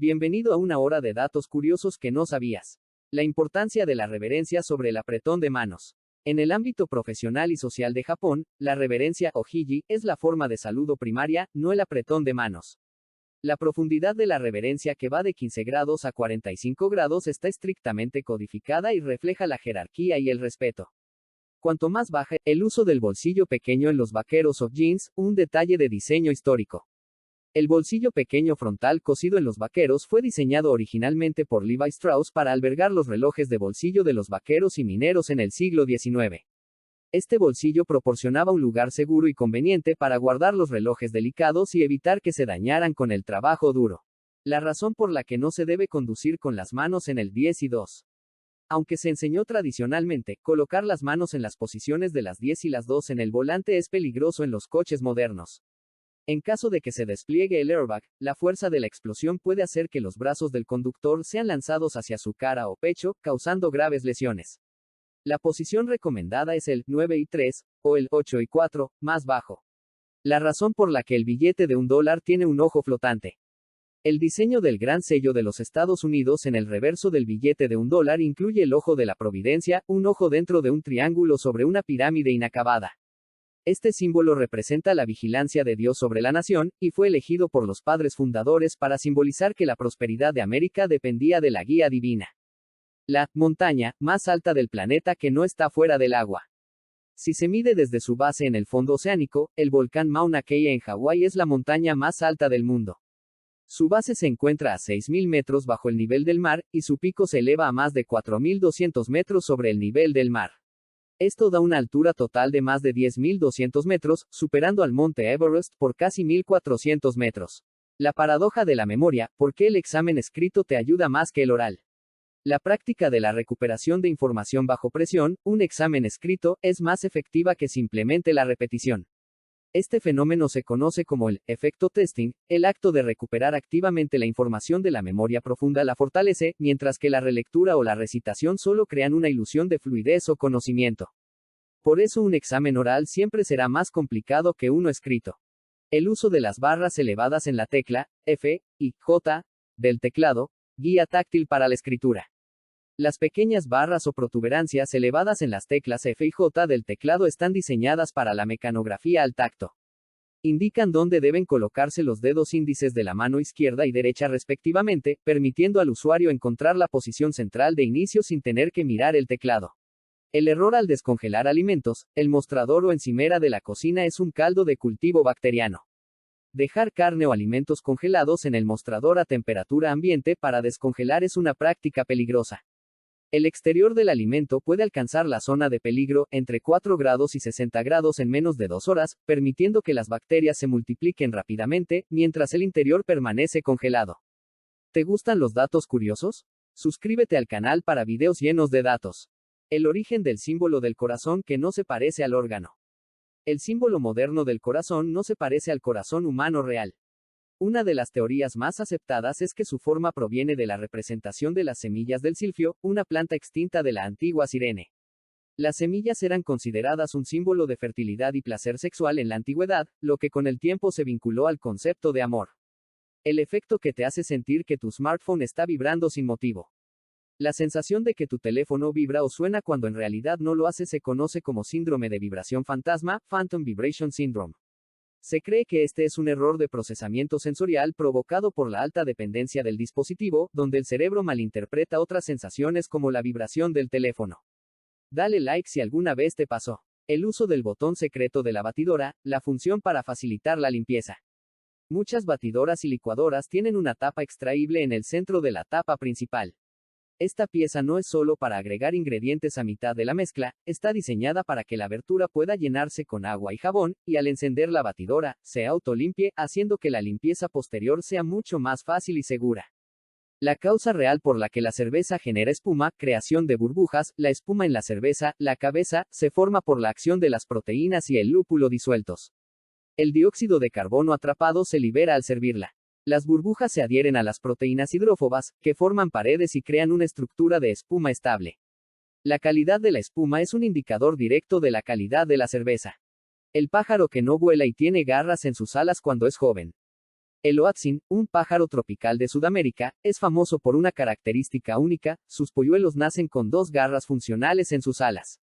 Bienvenido a una hora de datos curiosos que no sabías. La importancia de la reverencia sobre el apretón de manos. En el ámbito profesional y social de Japón, la reverencia o hiji es la forma de saludo primaria, no el apretón de manos. La profundidad de la reverencia, que va de 15 grados a 45 grados, está estrictamente codificada y refleja la jerarquía y el respeto. Cuanto más baja, el uso del bolsillo pequeño en los vaqueros o jeans, un detalle de diseño histórico. El bolsillo pequeño frontal cosido en los vaqueros fue diseñado originalmente por Levi Strauss para albergar los relojes de bolsillo de los vaqueros y mineros en el siglo XIX. Este bolsillo proporcionaba un lugar seguro y conveniente para guardar los relojes delicados y evitar que se dañaran con el trabajo duro. La razón por la que no se debe conducir con las manos en el 10 y 2. Aunque se enseñó tradicionalmente, colocar las manos en las posiciones de las 10 y las 2 en el volante es peligroso en los coches modernos. En caso de que se despliegue el airbag, la fuerza de la explosión puede hacer que los brazos del conductor sean lanzados hacia su cara o pecho, causando graves lesiones. La posición recomendada es el 9 y 3, o el 8 y 4, más bajo. La razón por la que el billete de $1 tiene un ojo flotante. El diseño del Gran Sello de los Estados Unidos en el reverso del billete de $1 incluye el ojo de la providencia, un ojo dentro de un triángulo sobre una pirámide inacabada. Este símbolo representa la vigilancia de Dios sobre la nación, y fue elegido por los padres fundadores para simbolizar que la prosperidad de América dependía de la guía divina. La montaña más alta del planeta que no está fuera del agua. Si se mide desde su base en el fondo oceánico, el volcán Mauna Kea en Hawái es la montaña más alta del mundo. Su base se encuentra a 6.000 metros bajo el nivel del mar, y su pico se eleva a más de 4.200 metros sobre el nivel del mar. Esto da una altura total de más de 10.200 metros, superando al monte Everest por casi 1.400 metros. La paradoja de la memoria: ¿por qué el examen escrito te ayuda más que el oral? La práctica de la recuperación de información bajo presión, un examen escrito, es más efectiva que simplemente la repetición. Este fenómeno se conoce como el efecto testing. El acto de recuperar activamente la información de la memoria profunda la fortalece, mientras que la relectura o la recitación solo crean una ilusión de fluidez o conocimiento. Por eso un examen oral siempre será más complicado que uno escrito. El uso de las barras elevadas en la tecla F y J del teclado, guía táctil para la escritura. Las pequeñas barras o protuberancias elevadas en las teclas F y J del teclado están diseñadas para la mecanografía al tacto. Indican dónde deben colocarse los dedos índices de la mano izquierda y derecha respectivamente, permitiendo al usuario encontrar la posición central de inicio sin tener que mirar el teclado. El error al descongelar alimentos: el mostrador o encimera de la cocina es un caldo de cultivo bacteriano. Dejar carne o alimentos congelados en el mostrador a temperatura ambiente para descongelar es una práctica peligrosa. El exterior del alimento puede alcanzar la zona de peligro, entre 4 grados y 60 grados en menos de 2 horas, permitiendo que las bacterias se multipliquen rápidamente, mientras el interior permanece congelado. ¿Te gustan los datos curiosos? Suscríbete al canal para videos llenos de datos. El origen del símbolo del corazón, que no se parece al órgano. El símbolo moderno del corazón no se parece al corazón humano real. Una de las teorías más aceptadas es que su forma proviene de la representación de las semillas del silfio, una planta extinta de la antigua Cirene. Las semillas eran consideradas un símbolo de fertilidad y placer sexual en la antigüedad, lo que con el tiempo se vinculó al concepto de amor. El efecto que te hace sentir que tu smartphone está vibrando sin motivo. La sensación de que tu teléfono vibra o suena cuando en realidad no lo hace se conoce como síndrome de vibración fantasma, Phantom Vibration Syndrome. Se cree que este es un error de procesamiento sensorial provocado por la alta dependencia del dispositivo, donde el cerebro malinterpreta otras sensaciones como la vibración del teléfono. Dale like si alguna vez te pasó. El uso del botón secreto de la batidora, la función para facilitar la limpieza. Muchas batidoras y licuadoras tienen una tapa extraíble en el centro de la tapa principal. Esta pieza no es solo para agregar ingredientes a mitad de la mezcla, está diseñada para que la abertura pueda llenarse con agua y jabón, y al encender la batidora, se autolimpie, haciendo que la limpieza posterior sea mucho más fácil y segura. La causa real por la que la cerveza genera espuma: creación de burbujas. La espuma en la cerveza, la cabeza, se forma por la acción de las proteínas y el lúpulo disueltos. El dióxido de carbono atrapado se libera al servirla. Las burbujas se adhieren a las proteínas hidrófobas, que forman paredes y crean una estructura de espuma estable. La calidad de la espuma es un indicador directo de la calidad de la cerveza. El pájaro que no vuela y tiene garras en sus alas cuando es joven. El oatsin, un pájaro tropical de Sudamérica, es famoso por una característica única: sus polluelos nacen con dos garras funcionales en sus alas.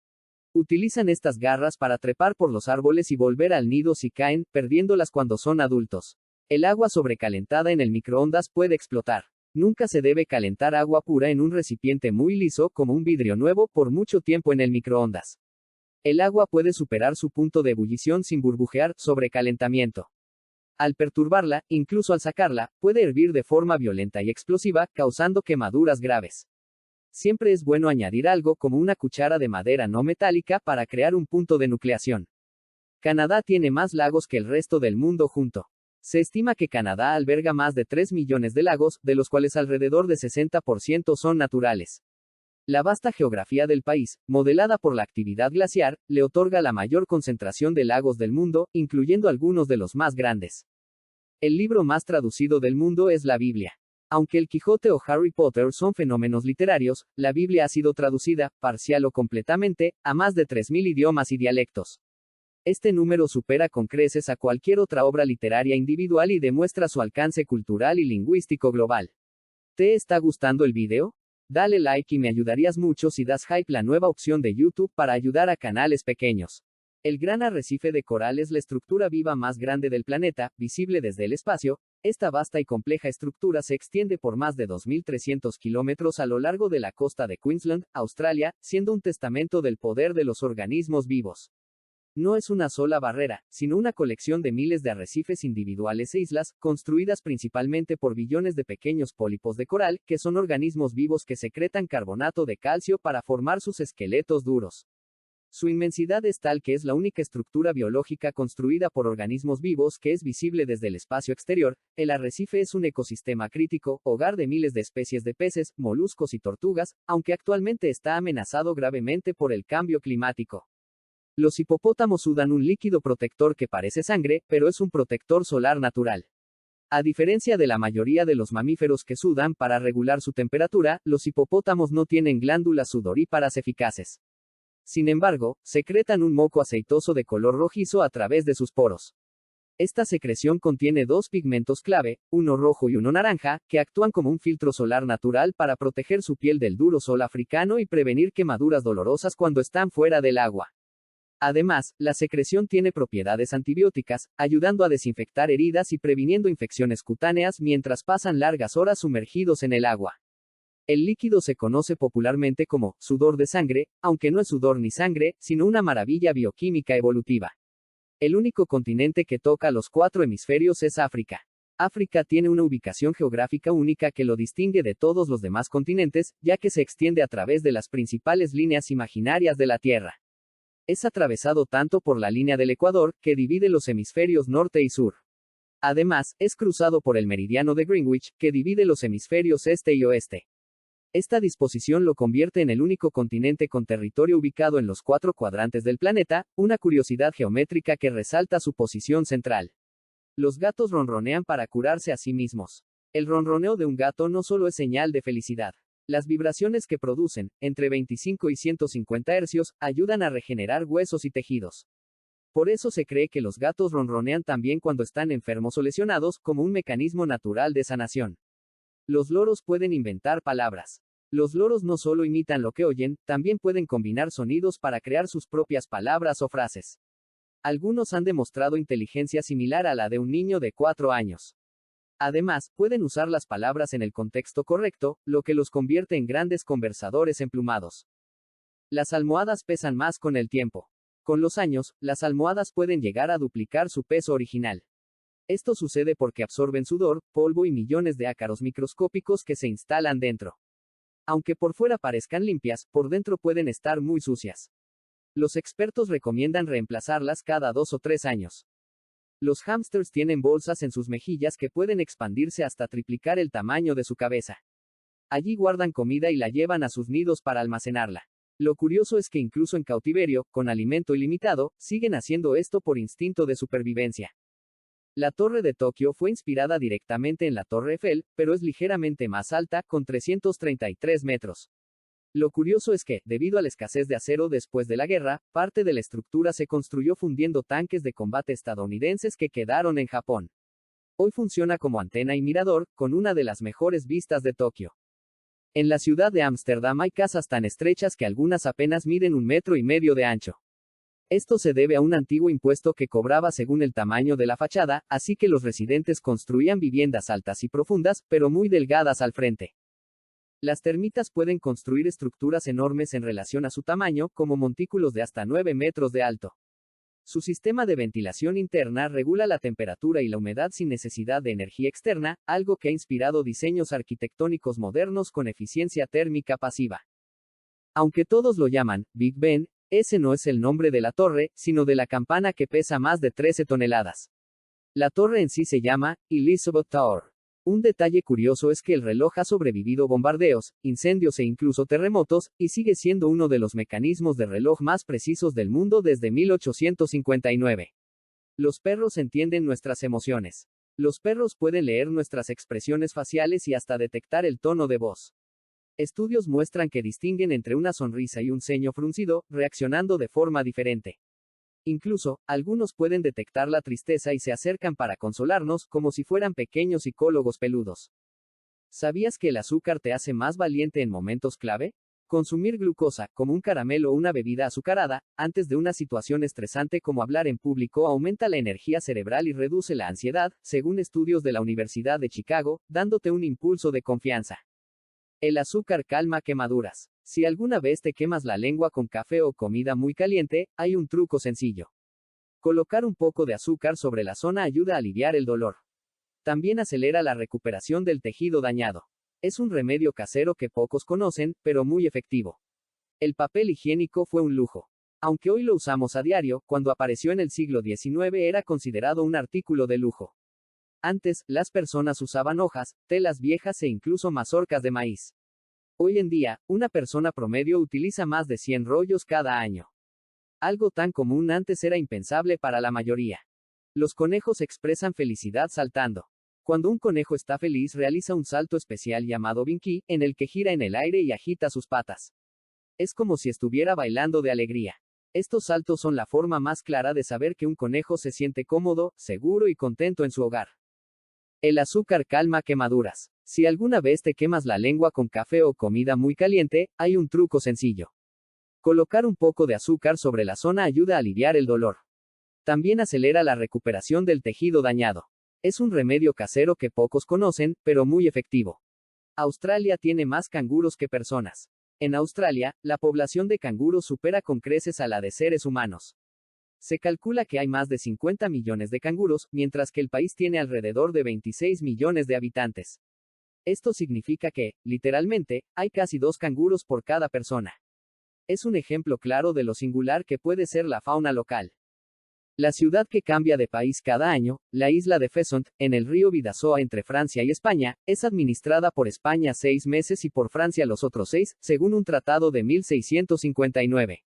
Utilizan estas garras para trepar por los árboles y volver al nido si caen, perdiéndolas cuando son adultos. El agua sobrecalentada en el microondas puede explotar. Nunca se debe calentar agua pura en un recipiente muy liso, como un vidrio nuevo, por mucho tiempo en el microondas. El agua puede superar su punto de ebullición sin burbujear, sobrecalentamiento. Al perturbarla, incluso al sacarla, puede hervir de forma violenta y explosiva, causando quemaduras graves. Siempre es bueno añadir algo como una cuchara de madera no metálica para crear un punto de nucleación. Canadá tiene más lagos que el resto del mundo junto. Se estima que Canadá alberga más de 3 millones de lagos, de los cuales alrededor de 60% son naturales. La vasta geografía del país, modelada por la actividad glaciar, le otorga la mayor concentración de lagos del mundo, incluyendo algunos de los más grandes. El libro más traducido del mundo es la Biblia. Aunque el Quijote o Harry Potter son fenómenos literarios, la Biblia ha sido traducida, parcial o completamente, a más de 3.000 idiomas y dialectos. Este número supera con creces a cualquier otra obra literaria individual y demuestra su alcance cultural y lingüístico global. ¿Te está gustando el video? Dale like y me ayudarías mucho si das hype, la nueva opción de YouTube para ayudar a canales pequeños. El gran arrecife de coral es la estructura viva más grande del planeta, visible desde el espacio. Esta vasta y compleja estructura se extiende por más de 2.300 kilómetros a lo largo de la costa de Queensland, Australia, siendo un testamento del poder de los organismos vivos. No es una sola barrera, sino una colección de miles de arrecifes individuales e islas, construidas principalmente por billones de pequeños pólipos de coral, que son organismos vivos que secretan carbonato de calcio para formar sus esqueletos duros. Su inmensidad es tal que es la única estructura biológica construida por organismos vivos que es visible desde el espacio exterior. El arrecife es un ecosistema crítico, hogar de miles de especies de peces, moluscos y tortugas, aunque actualmente está amenazado gravemente por el cambio climático. Los hipopótamos sudan un líquido protector que parece sangre, pero es un protector solar natural. A diferencia de la mayoría de los mamíferos que sudan para regular su temperatura, los hipopótamos no tienen glándulas sudoríparas eficaces. Sin embargo, secretan un moco aceitoso de color rojizo a través de sus poros. Esta secreción contiene dos pigmentos clave, uno rojo y uno naranja, que actúan como un filtro solar natural para proteger su piel del duro sol africano y prevenir quemaduras dolorosas cuando están fuera del agua. Además, la secreción tiene propiedades antibióticas, ayudando a desinfectar heridas y previniendo infecciones cutáneas mientras pasan largas horas sumergidos en el agua. El líquido se conoce popularmente como sudor de sangre, aunque no es sudor ni sangre, sino una maravilla bioquímica evolutiva. El único continente que toca los 4 hemisferios es África. África tiene una ubicación geográfica única que lo distingue de todos los demás continentes, ya que se extiende a través de las principales líneas imaginarias de la Tierra. Es atravesado tanto por la línea del Ecuador, que divide los hemisferios norte y sur. Además, es cruzado por el meridiano de Greenwich, que divide los hemisferios este y oeste. Esta disposición lo convierte en el único continente con territorio ubicado en los 4 cuadrantes del planeta, una curiosidad geométrica que resalta su posición central. Los gatos ronronean para curarse a sí mismos. El ronroneo de un gato no solo es señal de felicidad. Las vibraciones que producen, entre 25 y 150 hercios, ayudan a regenerar huesos y tejidos. Por eso se cree que los gatos ronronean también cuando están enfermos o lesionados, como un mecanismo natural de sanación. Los loros pueden inventar palabras. Los loros no solo imitan lo que oyen, también pueden combinar sonidos para crear sus propias palabras o frases. Algunos han demostrado inteligencia similar a la de un niño de 4 años. Además, pueden usar las palabras en el contexto correcto, lo que los convierte en grandes conversadores emplumados. Las almohadas pesan más con el tiempo. Con los años, las almohadas pueden llegar a duplicar su peso original. Esto sucede porque absorben sudor, polvo y millones de ácaros microscópicos que se instalan dentro. Aunque por fuera parezcan limpias, por dentro pueden estar muy sucias. Los expertos recomiendan reemplazarlas cada 2 o 3 años. Los hámsters tienen bolsas en sus mejillas que pueden expandirse hasta triplicar el tamaño de su cabeza. Allí guardan comida y la llevan a sus nidos para almacenarla. Lo curioso es que incluso en cautiverio, con alimento ilimitado, siguen haciendo esto por instinto de supervivencia. La Torre de Tokio fue inspirada directamente en la Torre Eiffel, pero es ligeramente más alta, con 333 metros. Lo curioso es que, debido a la escasez de acero después de la guerra, parte de la estructura se construyó fundiendo tanques de combate estadounidenses que quedaron en Japón. Hoy funciona como antena y mirador, con una de las mejores vistas de Tokio. En la ciudad de Ámsterdam hay casas tan estrechas que algunas apenas miden 1,5 metros de ancho. Esto se debe a un antiguo impuesto que cobraba según el tamaño de la fachada, así que los residentes construían viviendas altas y profundas, pero muy delgadas al frente. Las termitas pueden construir estructuras enormes en relación a su tamaño, como montículos de hasta 9 metros de alto. Su sistema de ventilación interna regula la temperatura y la humedad sin necesidad de energía externa, algo que ha inspirado diseños arquitectónicos modernos con eficiencia térmica pasiva. Aunque todos lo llaman Big Ben, ese no es el nombre de la torre, sino de la campana que pesa más de 13 toneladas. La torre en sí se llama Elizabeth Tower. Un detalle curioso es que el reloj ha sobrevivido bombardeos, incendios e incluso terremotos, y sigue siendo uno de los mecanismos de reloj más precisos del mundo desde 1859. Los perros entienden nuestras emociones. Los perros pueden leer nuestras expresiones faciales y hasta detectar el tono de voz. Estudios muestran que distinguen entre una sonrisa y un ceño fruncido, reaccionando de forma diferente. Incluso, algunos pueden detectar la tristeza y se acercan para consolarnos, como si fueran pequeños psicólogos peludos. ¿Sabías que el azúcar te hace más valiente en momentos clave? Consumir glucosa, como un caramelo o una bebida azucarada, antes de una situación estresante como hablar en público aumenta la energía cerebral y reduce la ansiedad, según estudios de la Universidad de Chicago, dándote un impulso de confianza. El azúcar calma quemaduras. Si alguna vez te quemas la lengua con café o comida muy caliente, hay un truco sencillo. Colocar un poco de azúcar sobre la zona ayuda a aliviar el dolor. También acelera la recuperación del tejido dañado. Es un remedio casero que pocos conocen, pero muy efectivo. El papel higiénico fue un lujo. Aunque hoy lo usamos a diario, cuando apareció en el siglo XIX era considerado un artículo de lujo. Antes, las personas usaban hojas, telas viejas e incluso mazorcas de maíz. Hoy en día, una persona promedio utiliza más de 100 rollos cada año. Algo tan común antes era impensable para la mayoría. Los conejos expresan felicidad saltando. Cuando un conejo está feliz realiza un salto especial llamado Binky, en el que gira en el aire y agita sus patas. Es como si estuviera bailando de alegría. Estos saltos son la forma más clara de saber que un conejo se siente cómodo, seguro y contento en su hogar. El azúcar calma quemaduras. Si alguna vez te quemas la lengua con café o comida muy caliente, hay un truco sencillo. Colocar un poco de azúcar sobre la zona ayuda a aliviar el dolor. También acelera la recuperación del tejido dañado. Es un remedio casero que pocos conocen, pero muy efectivo. Australia tiene más canguros que personas. En Australia, la población de canguros supera con creces a la de seres humanos. Se calcula que hay más de 50 millones de canguros, mientras que el país tiene alrededor de 26 millones de habitantes. Esto significa que, literalmente, hay casi 2 canguros por cada persona. Es un ejemplo claro de lo singular que puede ser la fauna local. La ciudad que cambia de país cada año, la isla de Fessont, en el río Bidasoa entre Francia y España, es administrada por España 6 meses y por Francia los otros 6, según un tratado de 1659.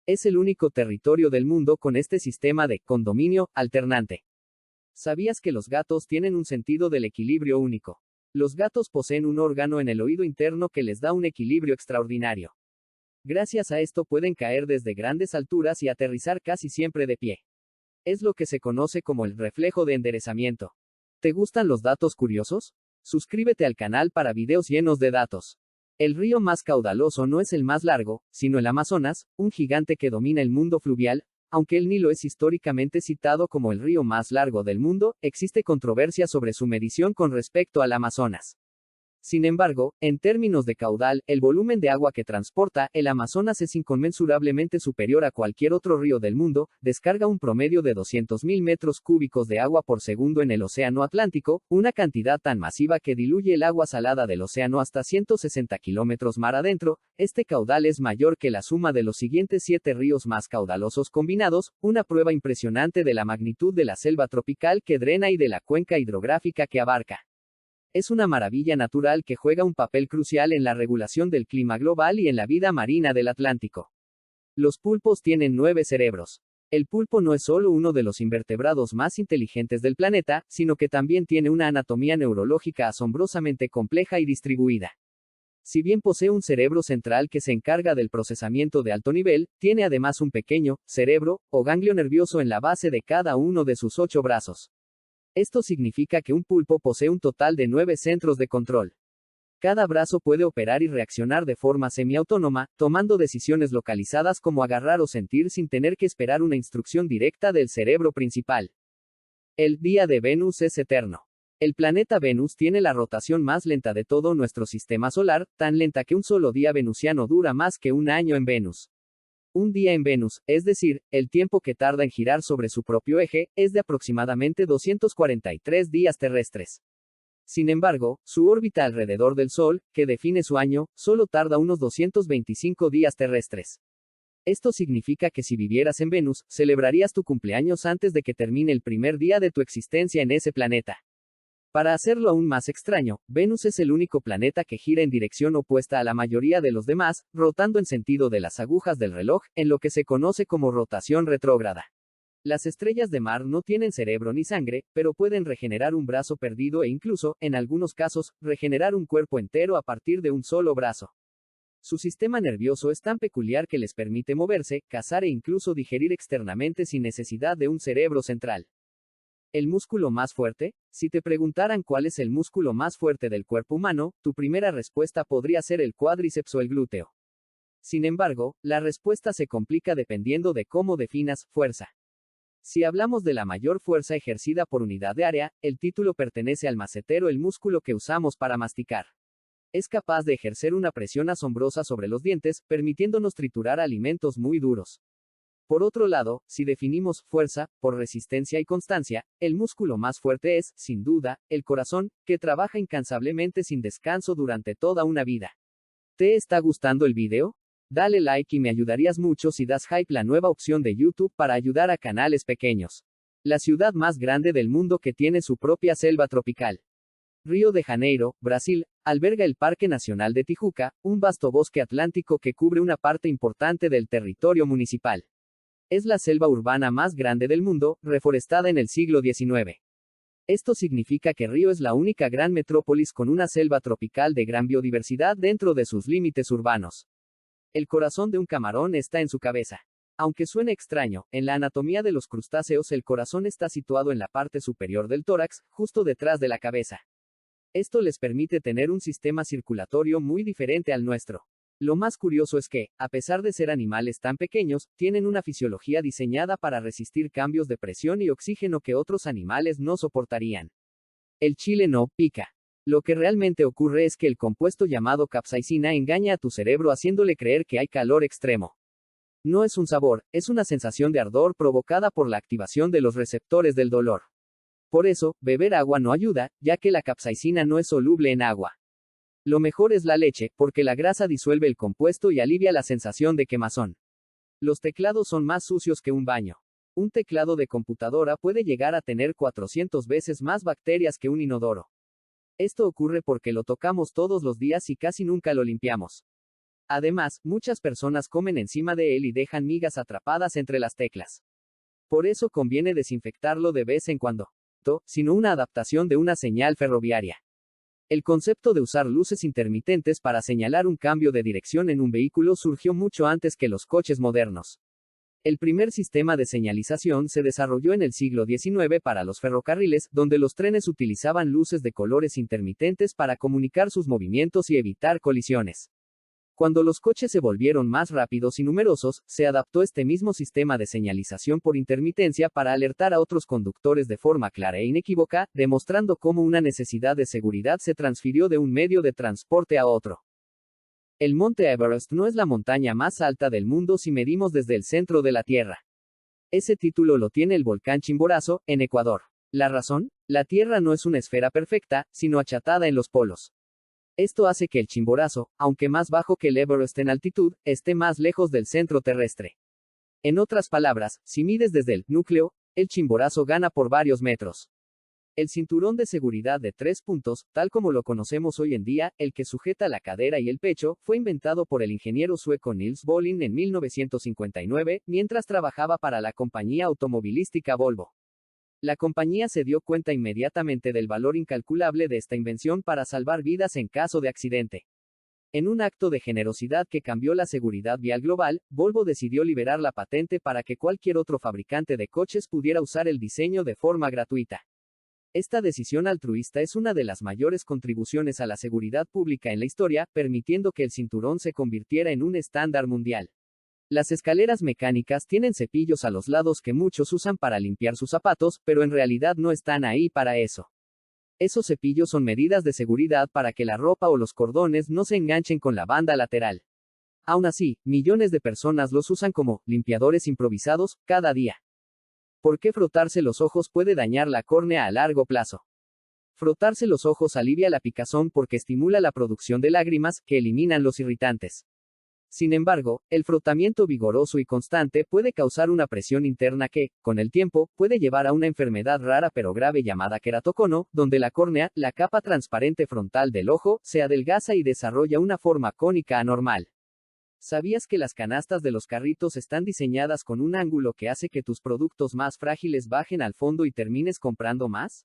Es el único territorio del mundo con este sistema de condominio alternante. ¿Sabías que los gatos tienen un sentido del equilibrio único? Los gatos poseen un órgano en el oído interno que les da un equilibrio extraordinario. Gracias a esto pueden caer desde grandes alturas y aterrizar casi siempre de pie. Es lo que se conoce como el reflejo de enderezamiento. ¿Te gustan los datos curiosos? Suscríbete al canal para videos llenos de datos. El río más caudaloso no es el más largo, sino el Amazonas, un gigante que domina el mundo fluvial. Aunque el Nilo es históricamente citado como el río más largo del mundo, existe controversia sobre su medición con respecto al Amazonas. Sin embargo, en términos de caudal, el volumen de agua que transporta, el Amazonas es inconmensurablemente superior a cualquier otro río del mundo, descarga un promedio de 200.000 metros cúbicos de agua por segundo en el Océano Atlántico, una cantidad tan masiva que diluye el agua salada del océano hasta 160 kilómetros mar adentro. Este caudal es mayor que la suma de los siguientes 7 ríos más caudalosos combinados, una prueba impresionante de la magnitud de la selva tropical que drena y de la cuenca hidrográfica que abarca. Es una maravilla natural que juega un papel crucial en la regulación del clima global y en la vida marina del Atlántico. Los pulpos tienen 9 cerebros. El pulpo no es solo uno de los invertebrados más inteligentes del planeta, sino que también tiene una anatomía neurológica asombrosamente compleja y distribuida. Si bien posee un cerebro central que se encarga del procesamiento de alto nivel, tiene además un pequeño cerebro, o ganglio nervioso en la base de cada uno de sus 8 brazos. Esto significa que un pulpo posee un total de 9 centros de control. Cada brazo puede operar y reaccionar de forma semiautónoma, tomando decisiones localizadas como agarrar o sentir sin tener que esperar una instrucción directa del cerebro principal. El día de Venus es eterno. El planeta Venus tiene la rotación más lenta de todo nuestro sistema solar, tan lenta que un solo día venusiano dura más que un año en Venus. Un día en Venus, es decir, el tiempo que tarda en girar sobre su propio eje, es de aproximadamente 243 días terrestres. Sin embargo, su órbita alrededor del Sol, que define su año, solo tarda unos 225 días terrestres. Esto significa que si vivieras en Venus, celebrarías tu cumpleaños antes de que termine el primer día de tu existencia en ese planeta. Para hacerlo aún más extraño, Venus es el único planeta que gira en dirección opuesta a la mayoría de los demás, rotando en sentido de las agujas del reloj, en lo que se conoce como rotación retrógrada. Las estrellas de mar no tienen cerebro ni sangre, pero pueden regenerar un brazo perdido e incluso, en algunos casos, regenerar un cuerpo entero a partir de un solo brazo. Su sistema nervioso es tan peculiar que les permite moverse, cazar e incluso digerir externamente sin necesidad de un cerebro central. ¿El músculo más fuerte? Si te preguntaran cuál es el músculo más fuerte del cuerpo humano, tu primera respuesta podría ser el cuádriceps o el glúteo. Sin embargo, la respuesta se complica dependiendo de cómo definas fuerza. Si hablamos de la mayor fuerza ejercida por unidad de área, el título pertenece al macetero, el músculo que usamos para masticar. Es capaz de ejercer una presión asombrosa sobre los dientes, permitiéndonos triturar alimentos muy duros. Por otro lado, si definimos fuerza por resistencia y constancia, el músculo más fuerte es, sin duda, el corazón, que trabaja incansablemente sin descanso durante toda una vida. ¿Te está gustando el video? Dale like y me ayudarías mucho si das hype, la nueva opción de YouTube para ayudar a canales pequeños. La ciudad más grande del mundo que tiene su propia selva tropical. Río de Janeiro, Brasil, alberga el Parque Nacional de Tijuca, un vasto bosque atlántico que cubre una parte importante del territorio municipal. Es la selva urbana más grande del mundo, reforestada en el siglo XIX. Esto significa que Río es la única gran metrópolis con una selva tropical de gran biodiversidad dentro de sus límites urbanos. El corazón de un camarón está en su cabeza. Aunque suene extraño, en la anatomía de los crustáceos el corazón está situado en la parte superior del tórax, justo detrás de la cabeza. Esto les permite tener un sistema circulatorio muy diferente al nuestro. Lo más curioso es que, a pesar de ser animales tan pequeños, tienen una fisiología diseñada para resistir cambios de presión y oxígeno que otros animales no soportarían. El chile no pica. Lo que realmente ocurre es que el compuesto llamado capsaicina engaña a tu cerebro haciéndole creer que hay calor extremo. No es un sabor, es una sensación de ardor provocada por la activación de los receptores del dolor. Por eso, beber agua no ayuda, ya que la capsaicina no es soluble en agua. Lo mejor es la leche, porque la grasa disuelve el compuesto y alivia la sensación de quemazón. Los teclados son más sucios que un baño. Un teclado de computadora puede llegar a tener 400 veces más bacterias que un inodoro. Esto ocurre porque lo tocamos todos los días y casi nunca lo limpiamos. Además, muchas personas comen encima de él y dejan migas atrapadas entre las teclas. Por eso conviene desinfectarlo de vez en cuando, sino una adaptación de una señal ferroviaria. El concepto de usar luces intermitentes para señalar un cambio de dirección en un vehículo surgió mucho antes que los coches modernos. El primer sistema de señalización se desarrolló en el siglo XIX para los ferrocarriles, donde los trenes utilizaban luces de colores intermitentes para comunicar sus movimientos y evitar colisiones. Cuando los coches se volvieron más rápidos y numerosos, se adaptó este mismo sistema de señalización por intermitencia para alertar a otros conductores de forma clara e inequívoca, demostrando cómo una necesidad de seguridad se transfirió de un medio de transporte a otro. El monte Everest no es la montaña más alta del mundo si medimos desde el centro de la Tierra. Ese título lo tiene el volcán Chimborazo, en Ecuador. ¿La razón? La Tierra no es una esfera perfecta, sino achatada en los polos. Esto hace que el Chimborazo, aunque más bajo que el Everest en altitud, esté más lejos del centro terrestre. En otras palabras, si mides desde el núcleo, el Chimborazo gana por varios metros. El cinturón de seguridad de 3 puntos, tal como lo conocemos hoy en día, el que sujeta la cadera y el pecho, fue inventado por el ingeniero sueco Niels Bohlin en 1959, mientras trabajaba para la compañía automovilística Volvo. La compañía se dio cuenta inmediatamente del valor incalculable de esta invención para salvar vidas en caso de accidente. En un acto de generosidad que cambió la seguridad vial global, Volvo decidió liberar la patente para que cualquier otro fabricante de coches pudiera usar el diseño de forma gratuita. Esta decisión altruista es una de las mayores contribuciones a la seguridad pública en la historia, permitiendo que el cinturón se convirtiera en un estándar mundial. Las escaleras mecánicas tienen cepillos a los lados que muchos usan para limpiar sus zapatos, pero en realidad no están ahí para eso. Esos cepillos son medidas de seguridad para que la ropa o los cordones no se enganchen con la banda lateral. Aún así, millones de personas los usan como limpiadores improvisados cada día. ¿Por qué frotarse los ojos puede dañar la córnea a largo plazo? Frotarse los ojos alivia la picazón porque estimula la producción de lágrimas, que eliminan los irritantes. Sin embargo, el frotamiento vigoroso y constante puede causar una presión interna que, con el tiempo, puede llevar a una enfermedad rara pero grave llamada queratocono, donde la córnea, la capa transparente frontal del ojo, se adelgaza y desarrolla una forma cónica anormal. ¿Sabías que las canastas de los carritos están diseñadas con un ángulo que hace que tus productos más frágiles bajen al fondo y termines comprando más?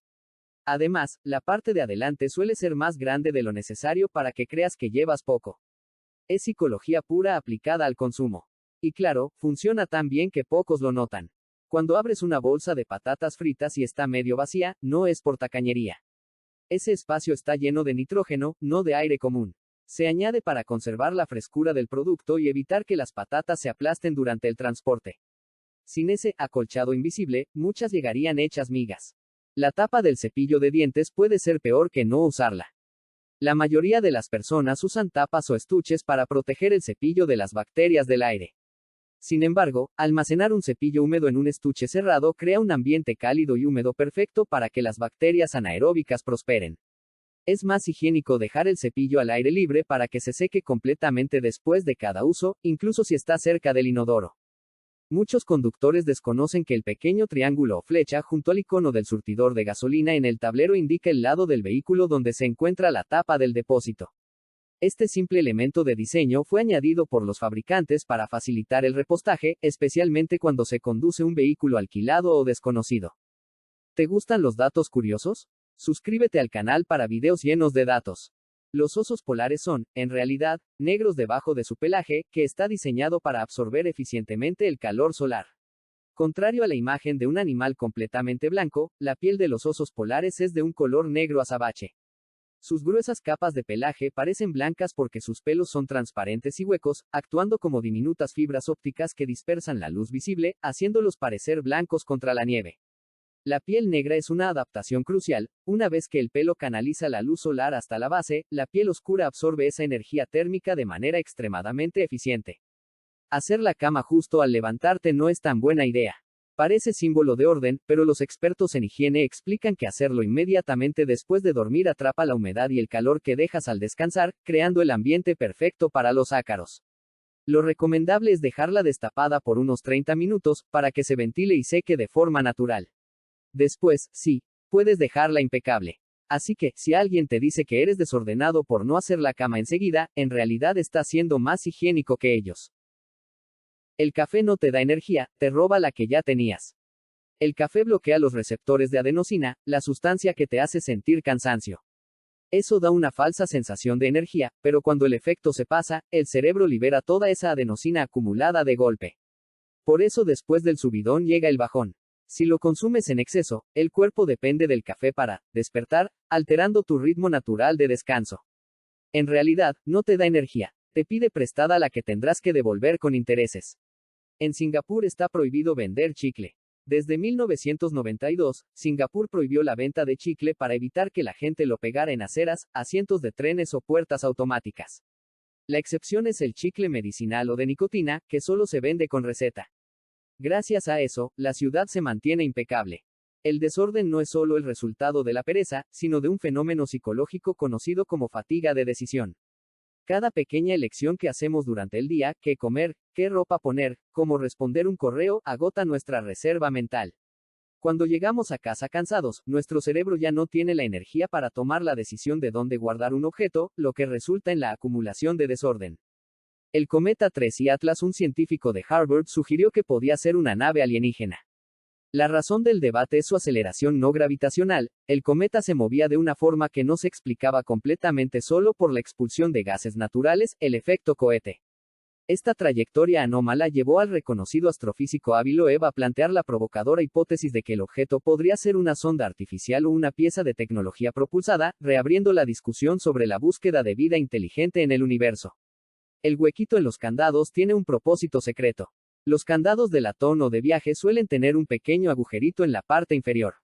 Además, la parte de adelante suele ser más grande de lo necesario para que creas que llevas poco. Es psicología pura aplicada al consumo. Y claro, funciona tan bien que pocos lo notan. Cuando abres una bolsa de patatas fritas y está medio vacía, no es por tacañería. Ese espacio está lleno de nitrógeno, no de aire común. Se añade para conservar la frescura del producto y evitar que las patatas se aplasten durante el transporte. Sin ese acolchado invisible, muchas llegarían hechas migas. La tapa del cepillo de dientes puede ser peor que no usarla. La mayoría de las personas usan tapas o estuches para proteger el cepillo de las bacterias del aire. Sin embargo, almacenar un cepillo húmedo en un estuche cerrado crea un ambiente cálido y húmedo perfecto para que las bacterias anaeróbicas prosperen. Es más higiénico dejar el cepillo al aire libre para que se seque completamente después de cada uso, incluso si está cerca del inodoro. Muchos conductores desconocen que el pequeño triángulo o flecha junto al icono del surtidor de gasolina en el tablero indica el lado del vehículo donde se encuentra la tapa del depósito. Este simple elemento de diseño fue añadido por los fabricantes para facilitar el repostaje, especialmente cuando se conduce un vehículo alquilado o desconocido. ¿Te gustan los datos curiosos? Suscríbete al canal para videos llenos de datos. Los osos polares son, en realidad, negros debajo de su pelaje, que está diseñado para absorber eficientemente el calor solar. Contrario a la imagen de un animal completamente blanco, la piel de los osos polares es de un color negro azabache. Sus gruesas capas de pelaje parecen blancas porque sus pelos son transparentes y huecos, actuando como diminutas fibras ópticas que dispersan la luz visible, haciéndolos parecer blancos contra la nieve. La piel negra es una adaptación crucial. Una vez que el pelo canaliza la luz solar hasta la base, la piel oscura absorbe esa energía térmica de manera extremadamente eficiente. Hacer la cama justo al levantarte no es tan buena idea. Parece símbolo de orden, pero los expertos en higiene explican que hacerlo inmediatamente después de dormir atrapa la humedad y el calor que dejas al descansar, creando el ambiente perfecto para los ácaros. Lo recomendable es dejarla destapada por unos 30 minutos, para que se ventile y seque de forma natural. Después, sí, puedes dejarla impecable. Así que, si alguien te dice que eres desordenado por no hacer la cama enseguida, en realidad está siendo más higiénico que ellos. El café no te da energía, te roba la que ya tenías. El café bloquea los receptores de adenosina, la sustancia que te hace sentir cansancio. Eso da una falsa sensación de energía, pero cuando el efecto se pasa, el cerebro libera toda esa adenosina acumulada de golpe. Por eso después del subidón llega el bajón. Si lo consumes en exceso, el cuerpo depende del café para despertar, alterando tu ritmo natural de descanso. En realidad, no te da energía, te pide prestada la que tendrás que devolver con intereses. En Singapur está prohibido vender chicle. Desde 1992, Singapur prohibió la venta de chicle para evitar que la gente lo pegara en aceras, asientos de trenes o puertas automáticas. La excepción es el chicle medicinal o de nicotina, que solo se vende con receta. Gracias a eso, la ciudad se mantiene impecable. El desorden no es solo el resultado de la pereza, sino de un fenómeno psicológico conocido como fatiga de decisión. Cada pequeña elección que hacemos durante el día, qué comer, qué ropa poner, cómo responder un correo, agota nuestra reserva mental. Cuando llegamos a casa cansados, nuestro cerebro ya no tiene la energía para tomar la decisión de dónde guardar un objeto, lo que resulta en la acumulación de desorden. El cometa 3 y Atlas, un científico de Harvard, sugirió que podía ser una nave alienígena. La razón del debate es su aceleración no gravitacional. El cometa se movía de una forma que no se explicaba completamente solo por la expulsión de gases naturales, el efecto cohete. Esta trayectoria anómala llevó al reconocido astrofísico Avi Loeb a plantear la provocadora hipótesis de que el objeto podría ser una sonda artificial o una pieza de tecnología propulsada, reabriendo la discusión sobre la búsqueda de vida inteligente en el universo. El huequito en los candados tiene un propósito secreto. Los candados de latón o de viaje suelen tener un pequeño agujerito en la parte inferior.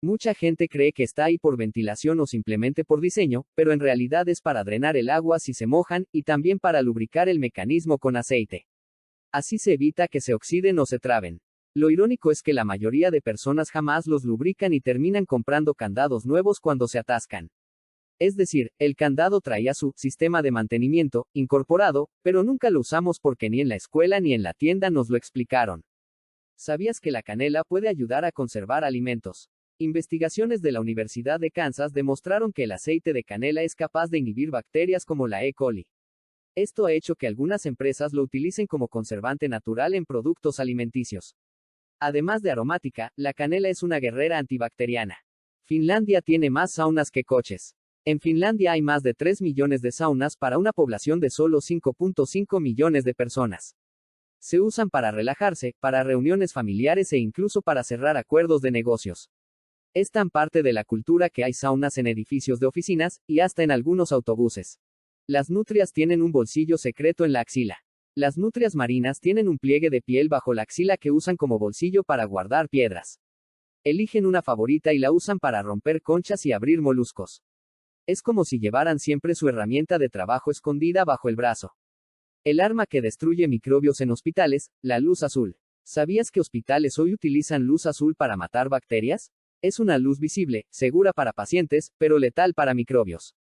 Mucha gente cree que está ahí por ventilación o simplemente por diseño, pero en realidad es para drenar el agua si se mojan, y también para lubricar el mecanismo con aceite. Así se evita que se oxiden o se traben. Lo irónico es que la mayoría de personas jamás los lubrican y terminan comprando candados nuevos cuando se atascan. Es decir, el candado traía su sistema de mantenimiento incorporado, pero nunca lo usamos porque ni en la escuela ni en la tienda nos lo explicaron. ¿Sabías que la canela puede ayudar a conservar alimentos? Investigaciones de la Universidad de Kansas demostraron que el aceite de canela es capaz de inhibir bacterias como la E. coli. Esto ha hecho que algunas empresas lo utilicen como conservante natural en productos alimenticios. Además de aromática, la canela es una guerrera antibacteriana. Finlandia tiene más saunas que coches. En Finlandia hay más de 3 millones de saunas para una población de solo 5.5 millones de personas. Se usan para relajarse, para reuniones familiares e incluso para cerrar acuerdos de negocios. Es tan parte de la cultura que hay saunas en edificios de oficinas, y hasta en algunos autobuses. Las nutrias tienen un bolsillo secreto en la axila. Las nutrias marinas tienen un pliegue de piel bajo la axila que usan como bolsillo para guardar piedras. Eligen una favorita y la usan para romper conchas y abrir moluscos. Es como si llevaran siempre su herramienta de trabajo escondida bajo el brazo. El arma que destruye microbios en hospitales, la luz azul. ¿Sabías que hospitales hoy utilizan luz azul para matar bacterias? Es una luz visible, segura para pacientes, pero letal para microbios.